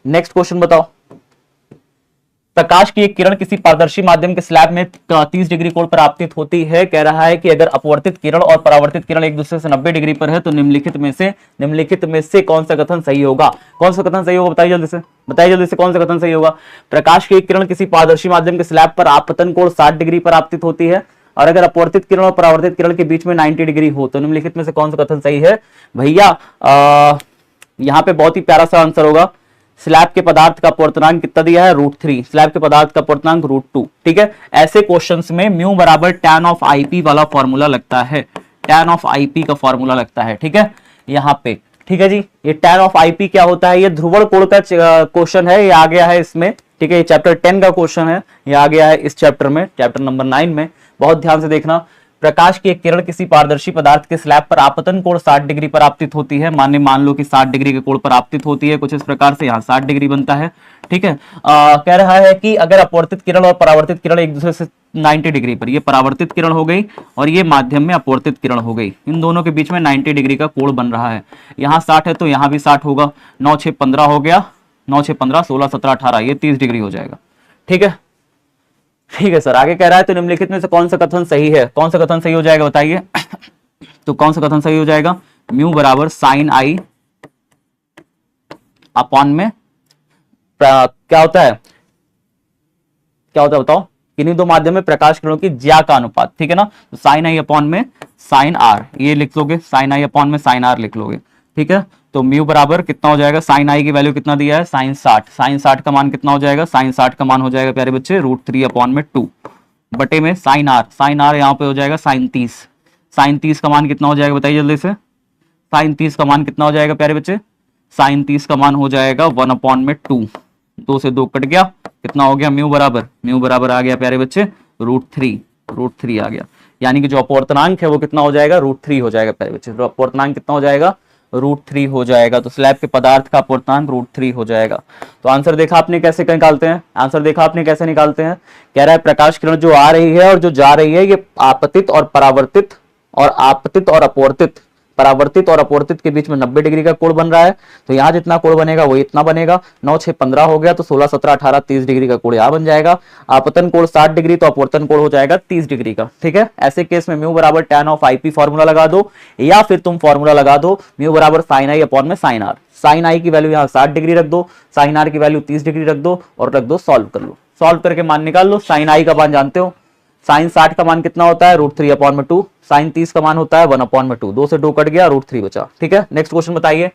नेक्स्ट क्वेश्चन बताओ। प्रकाश की एक किरण किसी पारदर्शी माध्यम के स्लैब में 30 डिग्री कोण पर आपतित होती है। कह रहा है कि अगर अपवर्तित किरण और परावर्तित किरण एक दूसरे से 90 डिग्री पर है तो निम्नलिखित में से कौन सा कथन सही होगा। कौन सा कथन सही होगा बताइए जल्दी से, बताइए जल्दी से, कौन सा कथन सही होगा। प्रकाश की एक किरण किसी पारदर्शी माध्यम के स्लैब पर आपतन कोण 60 डिग्री पर आपतित होती है और अगर अपवर्तित किरण और परावर्तित किरण के बीच में 90 डिग्री हो तो निम्नलिखित में से कौन सा कथन सही है। भैया यहाँ पे बहुत ही प्यारा सा आंसर होगा। स्लैब के पदार्थ का अपवर्तनांक कितना दिया है, √3। स्लैब के पदार्थ का अपवर्तनांक √2। ठीक है, ऐसे क्वेश्चंस में म्यू बराबर tan ऑफ IP वाला फॉर्मूला लगता है, tan ऑफ IP का फॉर्मूला लगता है। ठीक है, यहाँ पे ठीक है जी, ये tan ऑफ IP क्या होता है, ये ध्रुवण कोण का क्वेश्चन है, ये आ गया है इसमें। ठीक है, ये चैप्टर 10 का क्वेश्चन है, ये आ गया है इस चैप्टर में, चैप्टर नंबर 9 में। बहुत ध्यान से देखना। प्रकाश की एक किरण किसी पारदर्शी पदार्थ के स्लैब पर आपतन कोण 60 डिग्री पर आपतित होती है। मान लो कि 60 डिग्री के कोण पर आपतित होती है, कुछ इस प्रकार से, यहाँ 60 डिग्री बनता है। ठीक है, कह रहा है कि अगर अपवर्तित किरण और परावर्तित किरण एक दूसरे से 90 डिग्री पर, ये परावर्तित किरण हो गई और ये माध्यम में अपवर्तित किरण हो गई, इन दोनों के बीच में 90 डिग्री का कोण बन रहा है। यहाँ 60 है तो यहाँ भी 60 होगा, 9 6 15 हो गया, 9 6 15 16 17 18, ये 30 डिग्री हो जाएगा। ठीक है, ठीक है सर, आगे कह रहा है तो निम्नलिखित में से कौन सा कथन सही है। कौन सा कथन सही हो जाएगा बताइए। तो कौन सा कथन सही हो जाएगा, म्यू बराबर साइन आई अपॉन में क्या होता है, क्या होता है बताओ, किन्हीं दो माध्यम में प्रकाश किरणों की ज्या का अनुपात। ठीक है ना, तो साइन आई अपॉन में साइन आर, ये लिख लोगे, साइन आई अपॉन में साइन आर लिख लोगे। ठीक है, तो म्यू बराबर कितना हो जाएगा, साइन आई की वैल्यू कितना दिया है, साइन 60, साइन 60 का मान कितना हो जाएगा, साइन 60 का मान हो जाएगा प्यारे बच्चे √3 अपॉन में 2 बटे में साइन आर यहाँ पे हो जाएगा साइन 30, साइन 30 का मान कितना हो जाएगा बताइए जल्दी से। साइन 30 का मान कितना हो जाएगा प्यारे बच्चे, साइन 30 का मान हो जाएगा 1 अपॉन में 2, 2 से 2 कट गया, कितना हो गया, म्यू बराबर आ गया प्यारे बच्चे √3 आ गया, यानी कि जो अपवर्तनांक है वो कितना हो जाएगा, √3 हो जाएगा प्यारे बच्चे। तो अपवर्तनांक कितना हो जाएगा, √3 हो जाएगा। तो स्लैब के पदार्थ का अपवर्तनांक √3 हो जाएगा। तो आंसर देखा आपने कैसे निकालते हैं, आंसर देखा आपने कैसे निकालते हैं। कह रहा है प्रकाश किरण जो आ रही है और जो जा रही है ये आपतित और अपवर्तित, परावर्तित और अपवर्तित के बीच में 90 डिग्री का कोण बन रहा है। तो यहाँ जितना कोण बनेगा वो इतना बनेगा, 9 6 15 हो गया, तो 16 17 18 30 डिग्री का कोण यहाँ बन जाएगा। आपतन कोण 60 डिग्री तो अपवर्तन कोण हो जाएगा 30 डिग्री का। ठीक है, ऐसे केस में म्यू बराबर tan ऑफ IP फॉर्मूला लगा दो, या फिर तुम फॉर्मूला लगा दो म्यू बराबर साइन आई अपॉन में साइन आर। साइन आई की वैल्यू यहाँ 60 डिग्री रख दो, साइन आर की वैल्यू 30 डिग्री रख दो और रख दो, सॉल्व कर लो, सॉल्व करके मान निकाल लो। साइन आई का मान जानते हो, साइन 60 का मान कितना होता है, √3 अपॉन में 2, साइन 30 का मान होता है 1 अपॉन में 2, 2 से 2 कट गया, √3 बचा। ठीक है, नेक्स्ट क्वेश्चन बताइए।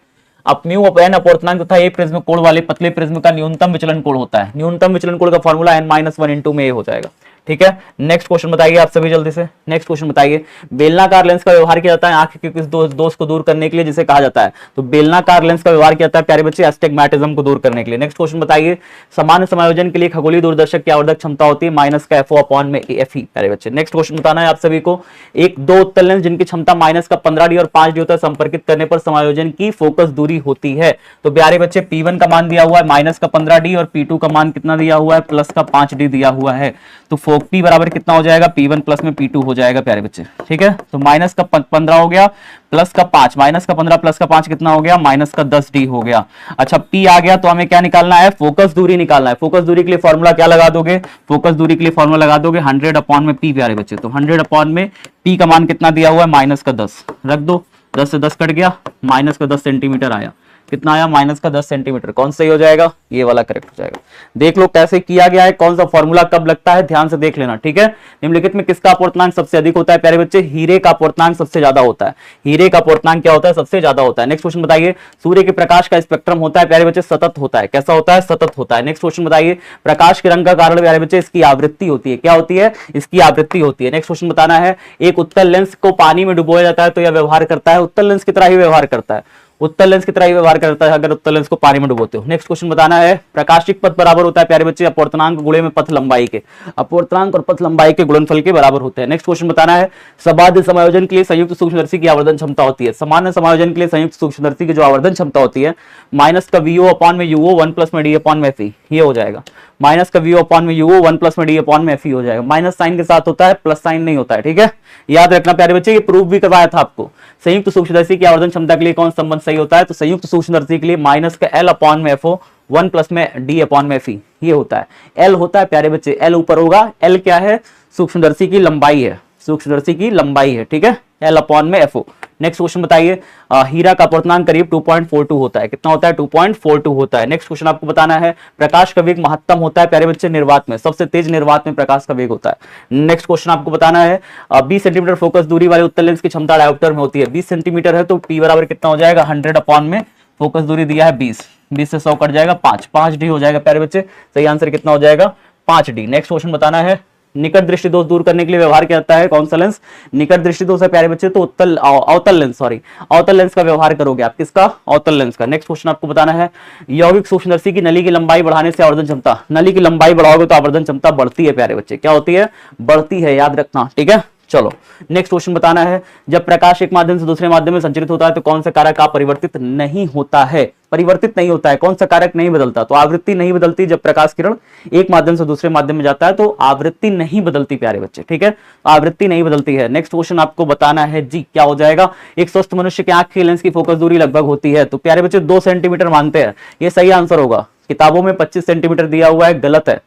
अब म्यू अपॉन अपवर्तनांक तथा ए प्रिज्म कोण वाले पतले प्रिज्म का न्यूनतम विचलन कोण होता है। न्यूनतम विचलन कोण का फॉर्मूला n-1 इंटू में ए हो जाएगा। ठीक है, नेक्स्ट क्वेश्चन बताइए आप सभी जल्दी से, नेक्स्ट क्वेश्चन बताइए। बेलनाकार लेंस का व्यवहार किया जाता है आंख के किस दोष को दूर करने के लिए, जिसे कहा जाता है। तो बेलनाकार लेंस का व्यवहार किया जाता है प्यारे बच्चे एस्टिग्मैटिज्म को दूर करने के लिए। नेक्स्ट क्वेश्चन बताइए। सामान्य समायोजन के लिए खगोलीय दूरदर्शक की आवर्धक क्षमता होती है माइनस का FO अपॉन में AFE प्यारे बच्चे। नेक्स्ट क्वेश्चन बताना है आप सभी को। एक दो उत्तल लेंस जिनकी क्षमता माइनस का 15D और 5D होता है, संपर्कित करने पर समायोजन की फोकस दूरी होती है। तो प्यारे बच्चे P1 का मान दिया हुआ है माइनस का 15D और P2 का मान कितना दिया हुआ है, प्लस का 5D दिया हुआ है। तो P बराबर कितना हो जाएगा, P1 प्लस में P2 हो जाएगा प्यारे बच्चे। ठीक है, तो माइनस का 15 हो गया, प्लस का 5, माइनस का 15 प्लस का 5 कितना हो गया, माइनस का 10D हो गया। अच्छा P आ गया, तो हमें क्या निकालना है, फोकस दूरी निकालना है। फोकस दूरी के लिए फॉर्मूला क्या लगा दोगे, फोकस दूरी के लिए फॉर्मूला लगा दोगे 100 अपॉन में P प्यारे बच्चे। तो 100 अपॉन में P का मान कितना दिया हुआ है, माइनस का 10 रख दो, 10 से 10 कट गया, माइनस का 10 सेंटीमीटर आया, कितना आया, माइनस का 10 सेंटीमीटर। कौन सही हो जाएगा, ये वाला करेक्ट हो जाएगा। देख लो कैसे किया गया है, कौन सा फॉर्मूला कब लगता है, ध्यान से देख लेना, ठीक है। निम्नलिखित में किसका अपवर्तनांक सबसे अधिक होता है प्यारे बच्चे, हीरे का अपवर्तनांक सबसे ज्यादा होता है। हीरे का अपवर्तनांक क्या होता है, सबसे ज्यादा होता है। नेक्स्ट क्वेश्चन बताइए, सूर्य के प्रकाश का स्पेक्ट्रम होता है प्यारे बच्चे, सतत होता है। कैसा होता है, सतत होता है। नेक्स्ट क्वेश्चन बताइए, प्रकाश के रंग का कारण प्यारे बच्चे इसकी आवृत्ति होती है। क्या होती है, इसकी आवृत्ति होती है। नेक्स्ट क्वेश्चन बताना है, एक उत्तल लेंस को पानी में डुबोया जाता है तो यह व्यवहार करता है, उत्तल लेंस की तरह ही व्यवहार करता है, उत्तल लेंस की तरह ही व्यवहार करता है अगर उत्तल लेंस को पानी में डुबोते हो। नेक्स्ट क्वेश्चन बताना है, प्रकाशिक पथ बराबर होता है प्यारे बच्चे अपवर्तनांक गुणे में पथ लंबाई के, अपवर्तनांक और पथ लंबाई के गुणनफल के बराबर होते हैं। नेक्स्ट क्वेश्चन बताना है, सबाध्य समायोजन के लिए संयुक्त सूक्ष्मदर्शी की आवर्धन क्षमता होती है। सामान्य समायोजन के लिए संयुक्त सूक्ष्मदर्शी की जो आवर्धन क्षमता होती है, माइनस का वीओ अपॉन में यूओ 1 प्लस में डी अपॉन में एफ, ये हो जाएगा। माइनस का वीओ अपॉन में यूओ 1 प्लस में डी अपॉन में एफ हो जाएगा। माइनस साइन के साथ होता है, प्लस साइन नहीं होता है, ठीक है, याद रखना प्यारे बच्चे। ये प्रूफ भी करवाया था आपको। संयुक्त सूक्ष्मदर्शी की आवर्धन क्षमता के लिए कौन संबंध सही होता है, तो संयुक्त सूक्ष्मदर्शी के लिए माइनस का एल अपॉन में एफओ 1 प्लस में डी अपॉन में एफ, ये होता है। एल होता है प्यारे बच्चे, एल ऊपर होगा। एल क्या है, सूक्ष्मदर्शी की लंबाई है, सूक्ष्मदर्शी की लंबाई है, ठीक है, एल अपॉन में एफओ। नेक्स्ट क्वेश्चन बताइए, हीरा का अपवर्तनांक करीब 2.42 होता है। कितना होता है, 2.42 होता है। नेक्स्ट क्वेश्चन आपको बताना है, प्रकाश का वेग महत्तम होता है प्यारे बच्चे निर्वात में, सबसे तेज निर्वात में प्रकाश का वेग होता है। नेक्स्ट क्वेश्चन आपको बताना है, 20 सेंटीमीटर फोकस दूरी वाले उत्तल लेंस की क्षमता डायोप्टर में होती है। 20 सेंटीमीटर है तो पी बराबर कितना हो जाएगा, 100 अपॉन में फोकस दूरी दिया है 20, 20 से 100 कट जाएगा 5 डी हो जाएगा प्यारे बच्चे। सही आंसर कितना हो जाएगा, 5 डी। नेक्स्ट क्वेश्चन बताना है, निकट दृष्टि दोष दूर करने के लिए व्यवहार किया जाता है कौन सा लेंस, निकट दृष्टि दोष है प्यारे बच्चे तो अवतल लेंस, सॉरी अवतल लेंस का व्यवहार करोगे आप। किसका, अवतल लेंस का। नेक्स्ट क्वेश्चन आपको बताना है, यौगिक सूक्ष्मदर्शी की नली की लंबाई बढ़ाने से आवर्धन क्षमता, नली की लंबाई बढ़ाओगे तो आवर्धन क्षमता बढ़ती है प्यारे बच्चे। क्या होती है, बढ़ती है, याद रखना, ठीक है। चलो नेक्स्ट क्वेश्चन बताना है, जब प्रकाश एक माध्यम से दूसरे माध्यम में संचरित होता है तो कौन सा कारक अपरिवर्तित नहीं होता है, परिवर्तित नहीं होता है, कौन सा कारक नहीं बदलता, तो आवृत्ति नहीं बदलती। जब प्रकाश किरण एक माध्यम से दूसरे माध्यम में जाता है तो आवृत्ति नहीं बदलती प्यारे बच्चे, ठीक है, आवृत्ति नहीं बदलती है। नेक्स्ट क्वेश्चन आपको बताना है जी, क्या हो जाएगा, एक स्वस्थ मनुष्य की आंख की लेंस की फोकस दूरी लगभग होती है, तो प्यारे बच्चे 2 सेंटीमीटर मानते हैं, ये सही आंसर होगा। किताबों में 25 सेंटीमीटर दिया हुआ है, गलत है।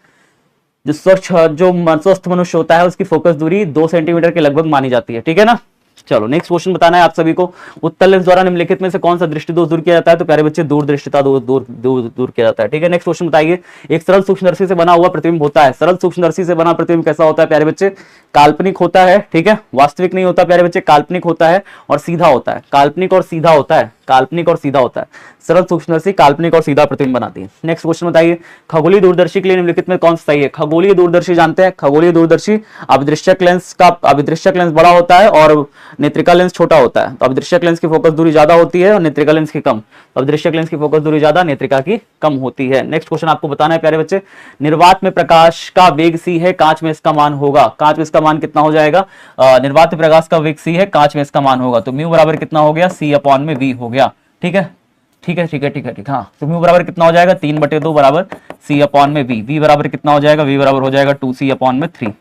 जो स्वस्थ मनुष्य होता है उसकी फोकस दूरी 2 सेंटीमीटर के लगभग मानी जाती है, ठीक है ना। चलो नेक्स्ट क्वेश्चन बताना है आप सभी को, उत्तल लेंस द्वारा निम्नलिखित में से कौन सा दृष्टि दोष दूर किया जाता है, तो प्यारे बच्चे दूरदृष्टिता दूर किया जाता है, ठीक है। नेक्स्ट क्वेश्चन बताइए, एक सरल सूक्ष्मदर्शी से बना हुआ प्रतिबिंब होता है, सरल सूक्ष्मदर्शी से बना प्रतिबिंब कैसा होता है प्यारे बच्चे, काल्पनिक होता है, ठीक है, वास्तविक नहीं होता प्यारे बच्चे, काल्पनिक होता है और सीधा होता है, काल्पनिक और सीधा होता है, काल्पनिक और सीधा होता है। सरल सूक्ष्मदर्शी काल्पनिक और सीधा प्रतिबिंब बनाती है। नेक्स्ट क्वेश्चन बताइए, खगोलीय दूरदर्शी के लिए निम्नलिखित में कौन सा सही है। खगोलीय दूरदर्शी जानते हैं, खगोलीय दूरदर्शी अभिदृश्यक लेंस बड़ा होता है और नेत्रिका लेंस छोटा होता है, तो अभिदृश्यक लेंस की फोकस दूरी ज्यादा होती है और नेत्रिका लेंस की कम, तो अभिदृश्यक लेंस की फोकस दूरी ज्यादा, नेत्रिका की कम होती है। नेक्स्ट क्वेश्चन आपको बताना है प्यारे बच्चे, निर्वात में प्रकाश का वेग सी है, कांच में इसका मान होगा, कांच में इसका मान कितना हो जाएगा, निर्वात में प्रकाश का वेग सी है, कांच में इसका मान होगा, तो म्यू बराबर कितना हो गया, सी अपॉन में वी हो गया, ठीक है, ठीक है, ठीक है, ठीक है, ठीक, हाँ, तो म्यू बराबर कितना हो जाएगा, 3/2 बराबर सी अपॉन में वी, वी बराबर कितना हो जाएगा, वी बराबर हो जाएगा 2c अपॉन में 3,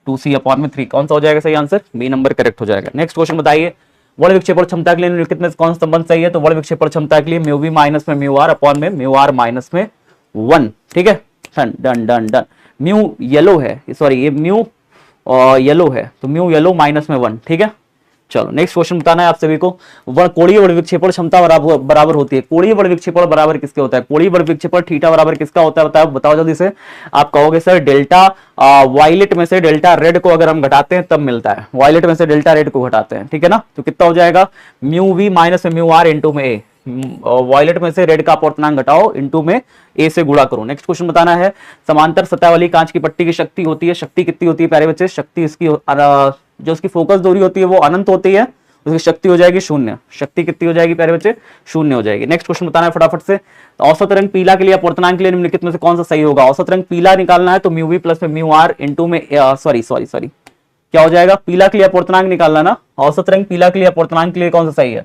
2c अपॉन में 3, कौन सा हो जाएगा सही आंसर, बी नंबर करेक्ट हो जाएगा। नेक्स्ट क्वेश्चन बताइए, वर्ण विक्षेपण क्षमता के लिए निम्नलिखित में कौन सा संबंध सही है, तो वर्ण विक्षेपण क्षमता के लिए म्यू वी माइनस में म्यू आर अपॉन में म्यू आर माइनस में 1, ठीक है, done done done. Mu yellow है, सॉरी ये म्यू येलो है, तो म्यू येलो माइनस में 1, ठीक है। चलो नेक्स्ट क्वेश्चन बताना है आप सभी को, कोणीय वर्ण विक्षेपण क्षमता बराबर होती है, कोणीय वर्ण विक्षेपण बराबर किसके होता है, कोणीय वर्ण विक्षेपण थीटा बराबर किसका होता है, बताओ जल्दी से। आप कहोगे सर डेल्टा वायलेट में से डेल्टा रेड को अगर हम घटाते हैं तब मिलता है, वायलेट में से डेल्टा रेड को घटाते हैं, ठीक है ना, तो कितना हो जाएगा, म्यू वी माइनस में म्यू आर इंटू में ए, वायलेट में से रेड का अपवर्तनांक घटाओ, इंटू में ए से गुणा करो। नेक्स्ट क्वेश्चन बताना है, समांतर सतह वाली कांच की पट्टी की शक्ति होती है, शक्ति कितनी होती है प्यारे बच्चे, शक्ति इसकी जो उसकी फोकस दूरी होती है वो अनंत होती है, उसकी शक्ति हो जाएगी 0, शक्ति कितनी हो जाएगी प्यारे बच्चे, 0 हो जाएगी। नेक्स्ट क्वेश्चन बताना है फटाफट से, तो औसत रंग पीला के लिए अपवर्तनांक के लिए निम्नलिखित में से कौन सा सही होगा, औसत रंग पीला निकालना है तो म्यू वी प्लस में म्यू आर इंटू में सॉरी क्या हो जाएगा, पीला के लिए अपवर्तनांक निकालना ना, औसत रंग पीला के लिए अपवर्तनांक के लिए कौन सा सही है,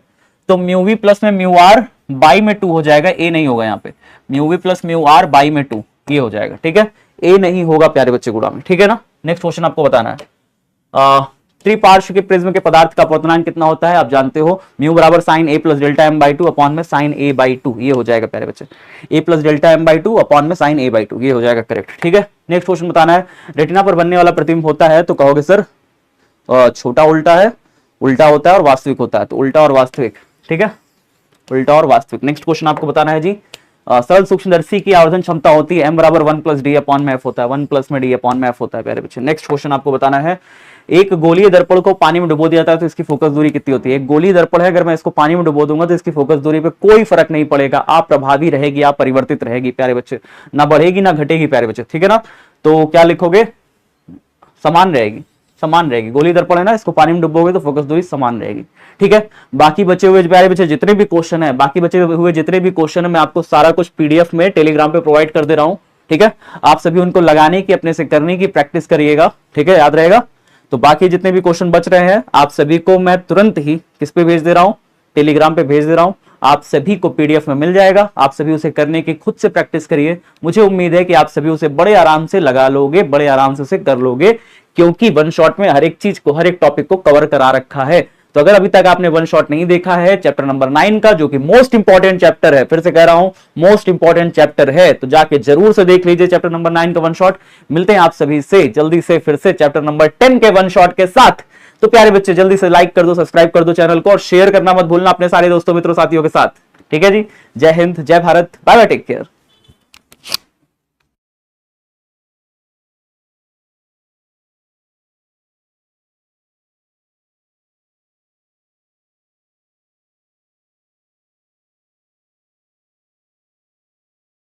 तो म्यू वी प्लस में म्यू आर बाई में 2 हो जाएगा, ए नहीं होगा यहाँ पे, mu v plus mu R by में 2 ये हो जाएगा, ठीक है, ए नहीं होगा प्यारे बच्चे गुणा में, ठीक है ना। नेक्स्ट क्वेश्चन आपको बताना है, त्रिपार्श्व के प्रिज्म के पदार्थ का अपवर्तनांक कितना होता है, आप जानते हो म्यू बराबर sine A plus delta M by 2 upon में साइन ए बाई 2, ये हो जाएगा प्यारे बच्चे, A plus delta M by 2 upon में साइन ए बाई 2, ये हो जाएगा करेक्ट, ठीक है। नेक्स्ट क्वेश्चन बताना है, रेटिना पर बनने वाला प्रतिबिंब होता है तो कहोगे सर छोटा उल्टा है उल्टा होता है और वास्तविक होता है, तो उल्टा और वास्तविक, ठीक है, उल्टा और वास्तविक। नेक्स्ट क्वेश्चन आपको बताना है जी, सरल सूक्ष्मदर्शी की आवर्धन क्षमता होती है m बराबर 1 प्लस डी अपॉन में f होता है, 1 प्लस में डी अपॉन में f होता है प्यारे बच्चे। नेक्स्ट क्वेश्चन आपको बताना है, एक गोलीय दर्पण को पानी में डुबो दिया जाता है तो इसकी फोकस दूरी कितनी होती है। एक गोलीय दर्पण है, अगर मैं इसको पानी में डुबो दूंगा तो इसकी फोकस दूरी पे कोई फर्क नहीं पड़ेगा, आप प्रभावी रहेगी, आप परिवर्तित रहेगी प्यारे बच्चे, ना बढ़ेगी ना घटेगी प्यारे बच्चे, ठीक है ना। तो क्या लिखोगे, समान रहेगी, समान रहेगी। गोली दर्पण है ना, इसको पानी में डुबोगे तो फोकस दूरी समान रहेगी, ठीक है। बाकी बचे हुए प्यारे बच्चे जितने भी क्वेश्चन है, बाकी बचे हुए जितने भी क्वेश्चन है, मैं आपको सारा कुछ पीडीएफ में टेलीग्राम पे प्रोवाइड कर दे रहा हूं, ठीक है। आप सभी उनको लगाने की, अपने से करने की प्रैक्टिस करिएगा, ठीक है, याद रहेगा। तो बाकी जितने भी क्वेश्चन बच रहे हैं आप सभी को मैं तुरंत ही किस पे भेज दे रहा हूं, टेलीग्राम पे भेज दे रहा हूं। आप सभी को पीडीएफ में मिल जाएगा, आप सभी उसे करने की खुद से प्रैक्टिस करिए। मुझे उम्मीद है कि आप सभी उसे बड़े आराम से लगा लोगे, बड़े आराम से उसे कर लोगे, क्योंकि वन शॉट में हर एक चीज को, हर एक टॉपिक को कवर करा रखा है। तो अगर अभी तक आपने वन शॉट नहीं देखा है चैप्टर नंबर 9 का, जो कि मोस्ट इंपॉर्टेंट चैप्टर है, फिर से कह रहा हूं मोस्ट इंपॉर्टेंट चैप्टर है, तो जाके जरूर से देख लीजिए चैप्टर नंबर 9 का वन शॉट। मिलते हैं आप सभी से जल्दी से फिर से चैप्टर नंबर 10 के वन शॉट के साथ। तो प्यारे बच्चे जल्दी से लाइक कर दो, सब्सक्राइब कर दो चैनल को, और शेयर करना मत भूलना अपने सारे दोस्तों मित्रों साथियों के साथ, ठीक है जी। जय हिंद, जय Bharat, bye bye, take care.